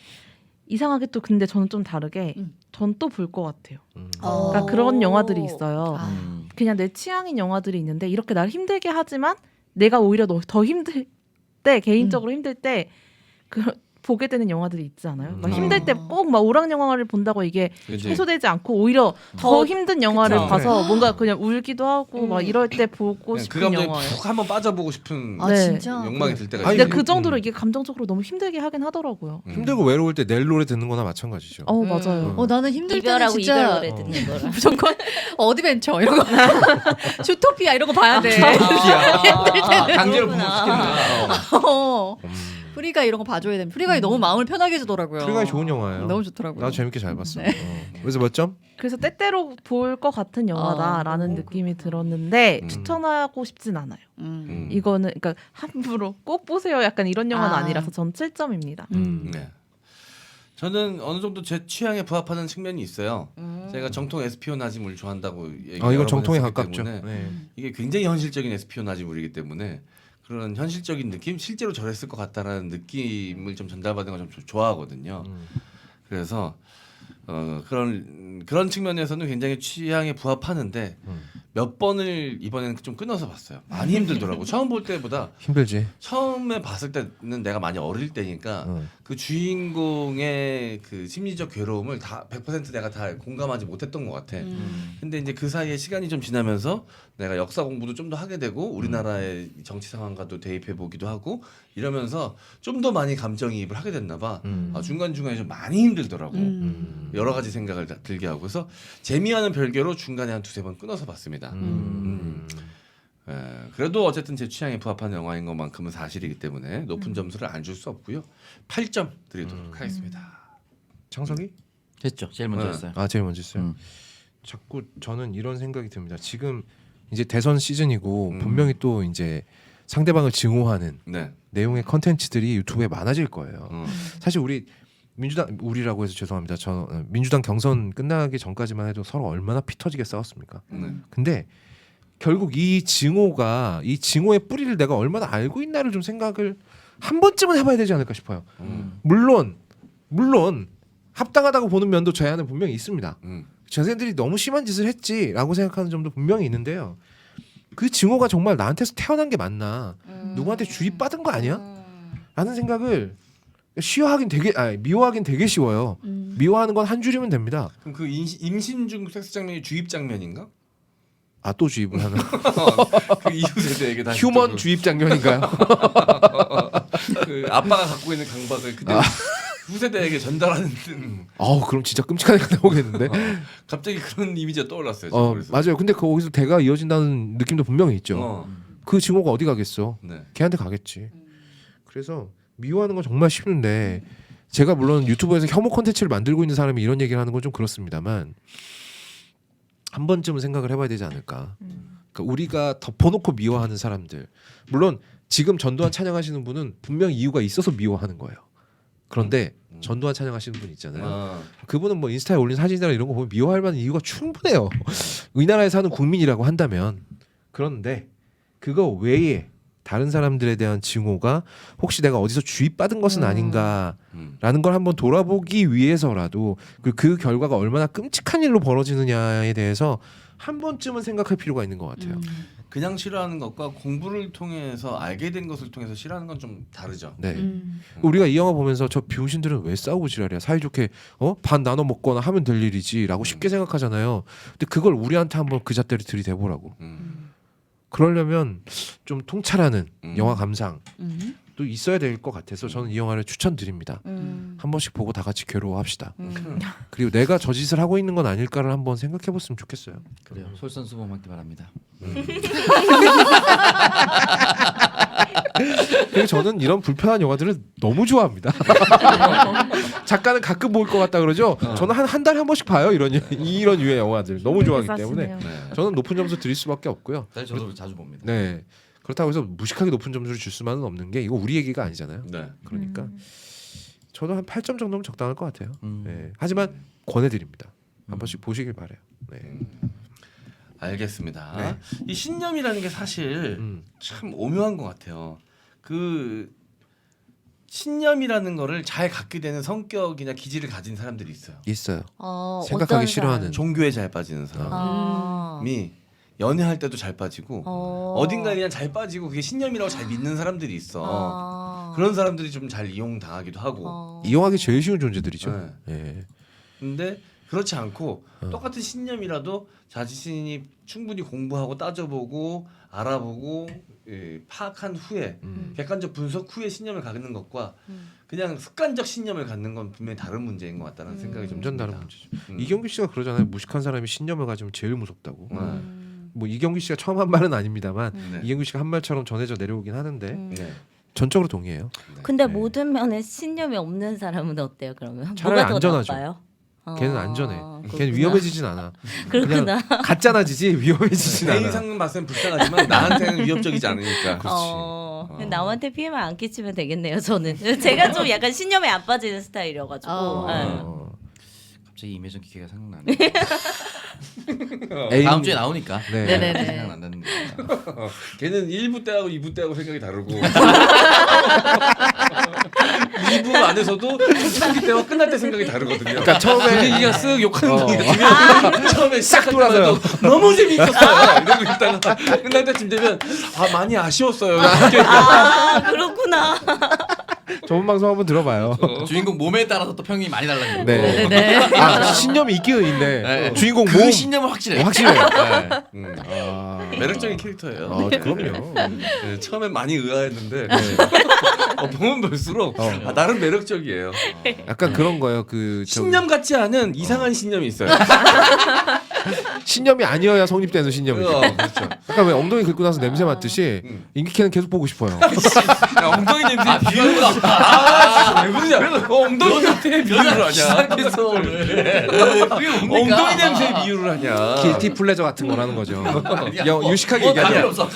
이상하게 또 근데 저는 좀 다르게 전 또 볼 것 같아요. 그러니까 그런 영화들이 있어요. 그냥 내 취향인 영화들이 있는데 이렇게 나를 힘들게 하지만 내가 오히려 더 힘들 때 개인적으로 힘들 때 보게 되는 영화들이 있지 않아요? 막 힘들 때 꼭 막 오락 영화를 본다고 이게
그치.
해소되지 않고 오히려 더 힘든 영화를
그쵸.
봐서 뭔가 그냥 울기도 하고 막 이럴 때 보고
그냥 그
싶은
감정에
영화예요.
푹 한번 빠져보고 싶은
아
네.
진짜.
욕망이 들 때가
아니,
근데
있어요.
그 정도로 이게 감정적으로 너무 힘들게 하긴 하더라고요.
힘들고 외로울 때 낼 노래 듣는 거나 마찬가지죠.
맞아요.
나는 힘들 때는
이별하고
진짜
이별 노래 듣는 거라.
무조건 어드벤처 이런 거, 주토피아 이런 거 봐야 돼.
강제로
그렇구나.
부모시키는구나.
어. 프리가 이런 거 봐줘야 됩니다. 프리가이 너무 마음을 편하게 해주더라고요.
프리가이 좋은 영화예요.
너무 좋더라고요.
나도 재밌게 잘 봤어. 그래서 몇 점?
그래서 때때로 볼 것 같은 영화다라는 느낌이 들었는데 추천하고 싶진 않아요. 이거는 그러니까 함부로 꼭 보세요 약간 이런 영화는 아니라서 전 7점입니다.
네. 저는 어느 정도 제 취향에 부합하는 측면이 있어요. 제가 정통 에스피오나지물 좋아한다고
이건 정통에
했기
가깝죠.
때문에
네.
이게 굉장히 현실적인 에스피오나지물이기 때문에 그런 현실적인 느낌, 실제로 저랬을 것 같다라는 느낌을 좀 전달받는 걸 좀 좋아하거든요. 그래서 그런 측면에서는 굉장히 취향에 부합하는데 몇 번을 이번에는 좀 끊어서 봤어요. 많이 힘들더라고. 처음 볼 때보다
힘들지.
처음에 봤을 때는 내가 많이 어릴 때니까 그 주인공의 그 심리적 괴로움을 다 100% 내가 다 공감하지 못했던 것 같아. 근데 이제 그 사이에 시간이 좀 지나면서 내가 역사 공부도 좀 더 하게 되고 우리나라의 정치 상황과도 대입해 보기도 하고 이러면서 좀 더 많이 감정이입을 하게 됐나 봐. 중간중간에 좀 많이 힘들더라고. 여러 가지 생각을 들게 하고 그래서 재미와는 별개로 중간에 한 두세 번 끊어서 봤습니다. 그래도 어쨌든 제 취향에 부합한 영화인 것만큼은 사실이기 때문에 높은 점수를 안 줄 수 없고요. 8점 드리도록 하겠습니다.
창석이?
됐죠. 제일 먼저
네.
했어요.
아 제일 먼저 했어요. 자꾸 저는 이런 생각이 듭니다. 지금 이제 대선 시즌이고 분명히 또 이제 상대방을 증오하는
네.
내용의 컨텐츠들이 유튜브에 많아질 거예요. 사실 우리라고 해서 죄송합니다. 저 민주당 경선 끝나기 전까지만 해도 서로 얼마나 피 터지게 싸웠습니까? 근데 결국 이 증오의 뿌리를 내가 얼마나 알고 있나를 좀 생각을 한 번쯤은 해봐야 되지 않을까 싶어요. 물론 합당하다고 보는 면도 제 안에 분명히 있습니다. 자신들이 너무 심한 짓을 했지라고 생각하는 점도 분명히 있는데요. 그 증오가 정말 나한테서 태어난 게 맞나? 누구한테 주입받은 거 아니야? 라는 생각을 미워하긴 되게 쉬워요. 미워하는 건 한 줄이면 됩니다.
그럼 그 임신 중 섹스 장면이 주입 장면인가?
아 또 주입을 하는
그 이후 세대에게 다시
휴먼
또
주입 장면인가요?
그 아빠가 갖고 있는 강박을 그대 후세대에게 전달하는
그럼 진짜 끔찍한 애가 나오겠는데.
갑자기 그런 이미지가 떠올랐어요. 지금 그래서.
맞아요. 근데 거기서 대가 이어진다는 느낌도 분명히 있죠. 그 증오가 어디 가겠어?
네.
걔한테 가겠지. 그래서 미워하는 건 정말 쉬운데 제가 물론 유튜브에서 혐오 콘텐츠를 만들고 있는 사람이 이런 얘기를 하는 건 좀 그렇습니다만 한 번쯤은 생각을 해봐야 되지 않을까. 그러니까 우리가 덮어놓고 미워하는 사람들, 물론 지금 전두환 찬양하시는 분은 분명 이유가 있어서 미워하는 거예요. 그런데 전두환 찬양하시는 분 있잖아요. 그분은 뭐 인스타에 올린 사진이나 이런 거 보면 미워할 만한 이유가 충분해요. 우리나라에 사는 국민이라고 한다면. 그런데 그거 외에 다른 사람들에 대한 증오가 혹시 내가 어디서 주입받은 것은 아닌가라는 걸 한번 돌아보기 위해서라도 그 결과가 얼마나 끔찍한 일로 벌어지느냐에 대해서 한 번쯤은 생각할 필요가 있는 것 같아요.
그냥 싫어하는 것과 공부를 통해서 알게 된 것을 통해서 싫어하는 건 좀 다르죠.
네. 우리가 이 영화 보면서 저 비용신들은 왜 싸우고 지랄이야? 사이좋게 반 나눠 먹거나 하면 될 일이지라고 쉽게 생각하잖아요. 근데 그걸 우리한테 한번 그 잣대를 들이대보라고. 그러려면 좀 통찰하는 영화 감상 또 있어야 될 것 같아서 저는 이 영화를 추천드립니다. 한 번씩 보고 다 같이 괴로워합시다. 그리고 내가 저 짓을 하고 있는 건 아닐까를 한번 생각해봤으면 좋겠어요.
그래요. 솔선수범하기 바랍니다.
그리고 저는 이런 불편한 영화들을 너무 좋아합니다. 작가는 가끔 볼 것 같다 그러죠. 저는 한 달에 한 번씩 봐요. 이런 유의 영화들 너무 좋아하기 때문에 저는 높은 점수 드릴 수밖에 없고요.
사실 저도 자주 봅니다.
네. 그렇다고 해서 무식하게 높은 점수를 줄 수만은 없는 게 이거 우리 얘기가 아니잖아요.
네.
그러니까 저도 한 8점 정도면 적당할 것 같아요. 네. 하지만 권해드립니다. 한 번씩 보시길 바래요. 네.
알겠습니다.
네.
이 신념이라는 게 사실 참 오묘한 것 같아요. 그 신념이라는 거를 잘 갖게 되는 성격이나 기질을 가진 사람들이 있어요.
있어요.
어떤
생각하기 싫어하는.
사람?
종교에 잘 빠지는 사람이
아.
연애할 때도 잘 빠지고 어딘가에 그냥 잘 빠지고 그게 신념이라고 잘 믿는 사람들이 있어.
아.
그런 사람들이 좀 잘 이용당하기도 하고.
이용하기 제일 쉬운 존재들이죠.
네.
예.
근데 그렇지 않고 똑같은 신념이라도 자신이 충분히 공부하고 따져보고 알아보고 파악한 후에 객관적 분석 후에 신념을 갖는 것과 그냥 습관적 신념을 갖는 건 분명히 다른 문제인 것 같다는 생각이 좀
완전 다른
듭니다.
문제죠. 이경규 씨가 그러잖아요. 무식한 사람이 신념을 가지면 제일 무섭다고.
네.
뭐 이경규 씨가 처음 한 말은 아닙니다만
네.
이경규 씨가 한 말처럼 전해져 내려오긴 하는데
네.
전적으로 동의해요.
근데
네.
모든 면에 신념이 없는 사람은 어때요? 그러면
차라리
뭐가 더
안전하죠.
나빠요?
걔는 안전해.
그렇구나.
걔는 위험해지진 않아.
그렇구나.
그냥 가짜나지지 위험해지진
개인
않아.
상은 봤을 땐 불쌍하지만 나한테는 위협적이지 않으니까.
남한테 피해만 안 끼치면 되겠네요. 저는 제가 좀 약간 신념에 안 빠지는 스타일이어가지고. 네.
갑자기 임혜정 기계가 생각나네.
애인-
다음 주에 나오니까.
네.
네네네.
생각난다는 거.
걔는 1부 때하고 2부 때하고 생각이 다르고 2부 안에서도 초창기 때와 끝날 때 생각이 다르거든요.
그러니까 처음에
분위기가 쓱 욕하는 분위기가 처음에 싹
돌아서요.
너무 재밌었어요. 이러고 있다가 끝날 때쯤 되면 많이 아쉬웠어요.
아 그렇구나.
저번 방송 한번 들어봐요.
주인공 몸에 따라서 또 평이 많이 달라지고.
네.
네네.
아 신념이 있기는 있네.
네.
주인공
그
몸
신념은 확실해.
확실해.
네.
매력적인 캐릭터예요.
그럼요.
네, 처음엔 많이 의아했는데 보면 볼수록 나름 매력적이에요.
약간 그런 거예요. 그 저기
신념 같지 않은 이상한 신념이 있어요.
신념이 아니어야 성립되는 신념이죠.
그렇죠.
약간 왜 엉덩이 긁고 나서 냄새 맡듯이 인기캐는 계속 보고 싶어요.
야, 엉덩이 냄새 비유를 왜 그러냐? 엉덩이 냄새 비유를 하냐?
시작해서
엉덩이 냄새 비유를 하냐?
길티 플레저 같은 거라는 거죠. 유식하게
뭐
얘기하냐?
없어. 안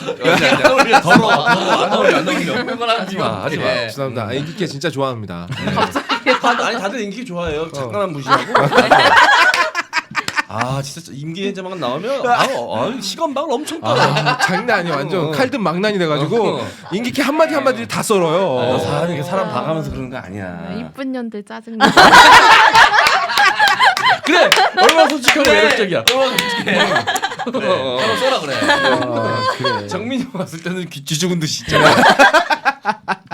어울려. 더러워. 안 어울려. 그건 하지 마.
하지 마.
예.
죄송합니다. 아, 인기캐 진짜 좋아합니다.
아니 다들 인기 좋아해요. 잠깐만 무시하고. 진짜 임기행자만 나오면 시간방을 엄청 떠요.
장난 아니야. 완전 칼든 망난이 돼가지고 인기캐 한마디 한마디를 다 썰어요.
사람 봐가면서 그런 거 아니야.
이쁜 년들 짜증나.
그래 얼마나 솔직하고 매력적이야.
서로 써라 그래.
그래.
정민이 봤을 때는 귀 죽은 듯이 있잖아.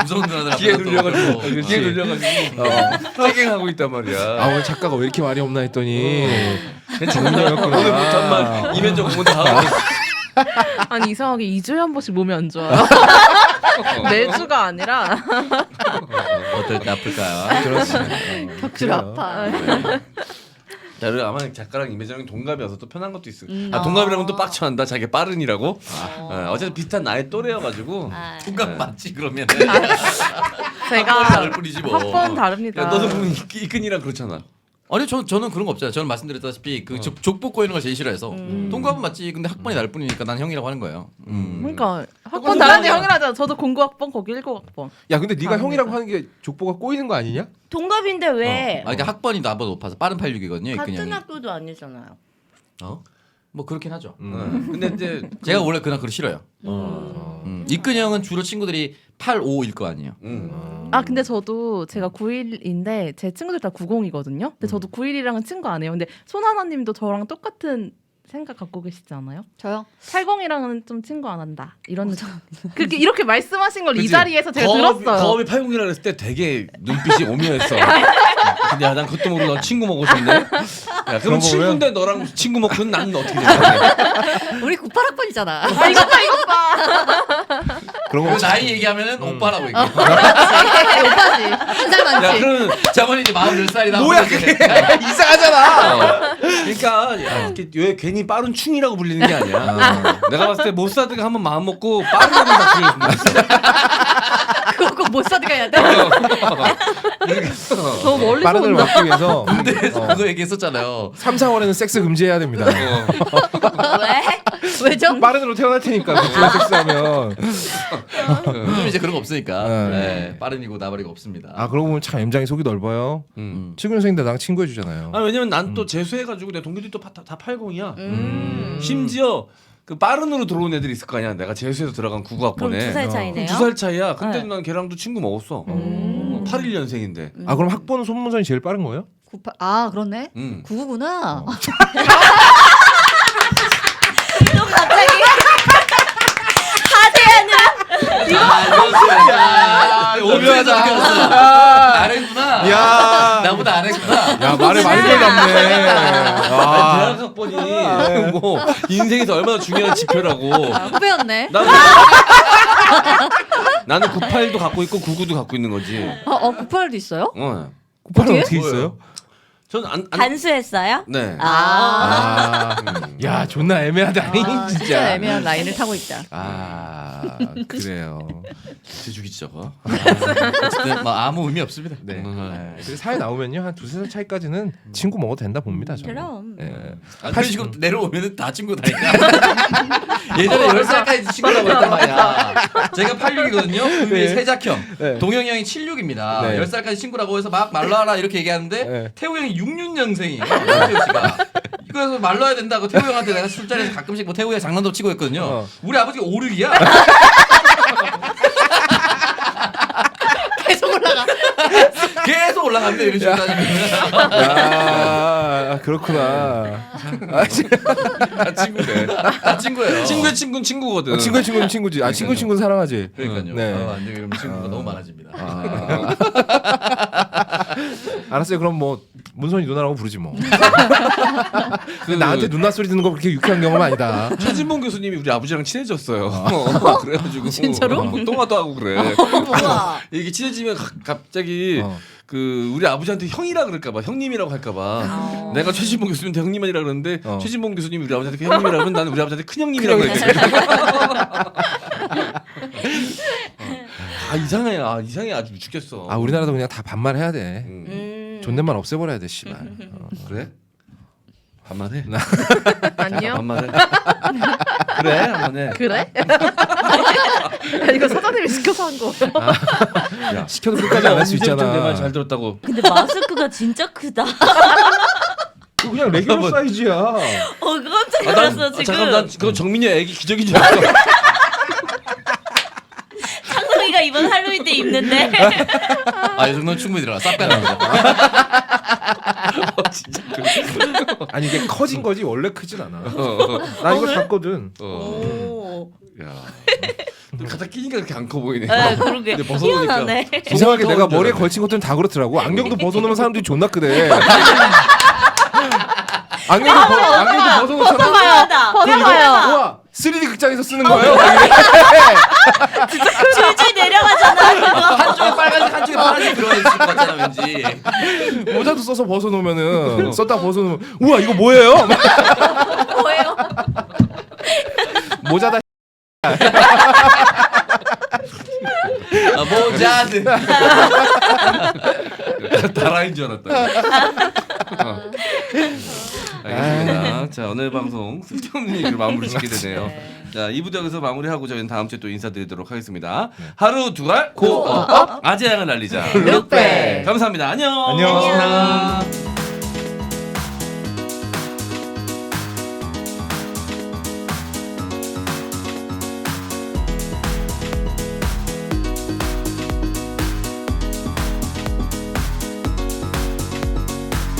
무서운 누나들
귀에
앞에서 또
눌려가지고
그러고.
귀에 눌려가지고 쨍하고 있단 말이야.
아 오늘 작가가 왜 이렇게 말이 없나 했더니
정민이였구나. 오늘 정말 이면적 공부 다 하고.
아니 이상하게 2주에 한 번씩 몸이 안 좋아요. 매주가 아니라
어떨 때 아플까요?
그렇지.
격주로 아파.
자, 그리고 아마 작가랑 임혜정이 동갑이어서 또 편한 것도 있어. 동갑이라면 또 빡쳐한다. 자기 빠른이라고. 어쨌든 비슷한 나이 또래여가지고.
총각 맞지 그러면.
제가
다를 뿐이지 뭐.
학번 다릅니다.
야, 너도 보면 이끈이랑 그렇잖아.
아니 저는 그런 거 없잖아요. 저는 말씀드렸다시피 그 족보 꼬이는 걸 제일 싫어해서 동갑은 맞지. 근데 학번이 다를 뿐이니까 난 형이라고 하는 거예요.
그러니까 학번 다른데 형이라잖아. 저도 09학번 거기 19학번.
야 근데 네가 형이라고 하는 게 족보가 꼬이는 거 아니냐?
동갑인데 왜?
그러니까 학번이 나보다 높아서 빠른 86이거든요.
같은
이근영이.
학교도 아니잖아요.
뭐 그렇긴 하죠.
근데 이제
제가 원래 그냥 그걸 싫어요. 이근영은 주로 친구들이 85일 거 아니에요.
아 근데 저도 제가 91인데 제 친구들 다 90이거든요. 근데 저도 91이랑은 친구 안 해요. 근데 손하나님도 저랑 똑같은 생각 갖고 계시지 않아요?
저요?
80이랑은 좀 친구 안 한다. 이런 그렇게 이렇게 말씀하신 걸 이
그치?
자리에서 제가 들었어요.
거업이 80이라 그랬을 때 되게 눈빛이 오묘했어. 근데 난 그것도 모르고 너 친구 먹으셨네. 야, 그럼 친구인데 너랑 친구 먹고는 나는 어떻게 된 거야?
우리 98학번이잖아.
아 이것 봐.
그런 거
그 나이 얘기하면은 오빠라고 얘기해.
오빠지. 한 살
야,
많지.
그러면
저번에 이제 44살이다.
뭐야 그게 이상하잖아.
그러니까 이렇게 왜 괜히 빠른 충이라고 불리는 게 아니야. 내가 봤을 때 모사드가 한번 마음 먹고 빠른 애들 다
그거 못 사드가야 돼. 더 멀리서
빠른을
온다.
막기 위해서
그래서 그거 얘기했었잖아요.
3, 4월에는 섹스 금지해야 됩니다.
왜?
왜죠?
빠른으로 태어날 테니까 그쪽에 섹스하면.
요즘 이제 그런 거 없으니까.
네.
네, 빠른이고 나발이고 없습니다.
아 그러고 보면 참 M장이 속이 넓어요. 친구 선생님들 나랑 친구해 주잖아요.
아 왜냐면 난 또 재수해가지고 내 동기들이 또 다 80이야.
음.
심지어 그 빠른으로 들어온 애들이 있을 거 아니야. 내가 재수해서 들어간
그럼
9학번에
2살 차이네요.
2살 차이야. 근데
네.
난 걔랑도 친구 먹었어. 81년생인데.
아 그럼 학번 소문선이 제일 빠른 거예요?
98. 아 그렇네.
음.
99구나.
또 갑자기 하대하는
야, 오묘하다. 아래구나.
야.
나보다 아래구나.
야 말을 많이 걸었네.
아, 대학 학번이 뭐 인생에서 얼마나 중요한 지표라고.
후배였네.
나는 98도 갖고 있고 99도 갖고 있는 거지.
98도 있어요?
오빠는 어떻게 있어요?
전안
단수했어요?
네.
아.
야 존나 애매하다.
아, 진짜
진짜.
애매한 라인을 타고 있다.
아 그래요.
제주기 저거.
어쨌든 뭐 아무 의미 없습니다.
네. 그리고 사회 나오면요 한 2-3살 차이까지는 친구 먹어도 된다 봅니다. 저는.
그럼.
네.
그런 식으로 내려오면은 다 친구다니까. 예전에 10살까지 친구라고 했단 말이야. 제가 86이거든요. 그 위에
네.
세작형.
네.
동영이 형이 76입니다.
네.
10살까지 친구라고 해서 막 말로하라 이렇게 얘기하는데
네.
태우 형이 66년생이에요. 태우 씨가. 이거에서 말로해야 된다고 태우 형한테 내가 술자리에서 가끔씩 뭐 태우 형 장난도 치고 했거든요. 우리 아버지가 56이야.
계속 올라가.
계속 올라갑니다. 이런 식으로 따지면.
야 그렇구나.
다 친구네.
다 친구예요.
친구의 친구는 친구거든.
친구의 친구는 친구지. 아 친구 친구는 사랑하지.
그러니까요.
네.
완전 이러면 친구가 너무 많아집니다.
알았어요. 그럼 뭐 문선이 누나라고 부르지 뭐. 근데 나한테 누나 소리 듣는 거 그렇게 유쾌한 경험은 아니다.
최진봉 교수님이 우리 아버지랑 친해졌어요. 그래가지고
진짜로?
똥화도 하고 그래.
우와.
이게 친해지면 갑자기 그 우리 아버지한테 형이라 그럴까봐 형님이라고 할까봐 내가 최진봉 교수님한테 형님이라 그러는데 최진봉 교수님이 우리 아버지한테 형님이라 그러면 나는 우리 아버지한테 큰 형님이라고 했거든. 아 이상해. 아 이상해. 아주 죽겠어.
아 우리나라도 그냥 다 반말해야 돼. 존댓말 없애버려야 돼 씨발.
그래? 반말해.
안녕.
반말해. 그래 한번 해.
그래? 야, 이거 사장님이 시켜서 한 거.
야,
시켜도 끝까지 안 할 수 있잖아.
내 말 잘 들었다고.
근데 마스크가 진짜 크다.
그거 그냥 레귤러 사이즈야.
깜짝
난
놀랐어 지금.
잠깐 난 그거 정민이 애기 기저귀인 줄 알았어.
창석이가 이번 할로윈 때 입는데.
이 정도는 충분히 들어가. 싹 빼는 거.
진짜
아니 이게 커진 거지 원래 크진 않아. 나 이거 샀거든.
오.
야. 갖다 끼니까 그렇게 안 커 보이네.
네, 그러게.
근데 벗어놓으니까.
희한하네.
이상하게 내가
줄
머리에
알았네.
걸친 것들은 다 그렇더라고. 안경도 벗어놓으면 사람들이 존나 크대. 안경도 벗어놓잖아.
벗어봐요. 벗어봐요.
우와 3D 극장에서 쓰는 거예요?
줄줄 내려가잖아.
한쪽에 빨간색 한쪽에 파란색 들어가 있을 것 같잖아 왠지.
모자도 써서 벗어놓으면은 썼다 벗어놓으면 우와 이거 뭐예요?
뭐예요?
모자다.
모자드.
다라인 줄 알았다. 알겠습니다. 자 오늘 방송 쓸데없는 얘기로 마무리 짓게 되네요. 자 2부 여기서 마무리하고 저희는 다음 주에 또 인사드리도록 하겠습니다. 하루 두알 고업 아재양을 날리자.
룩백.
감사합니다. 안녕.
안녕.
안녕.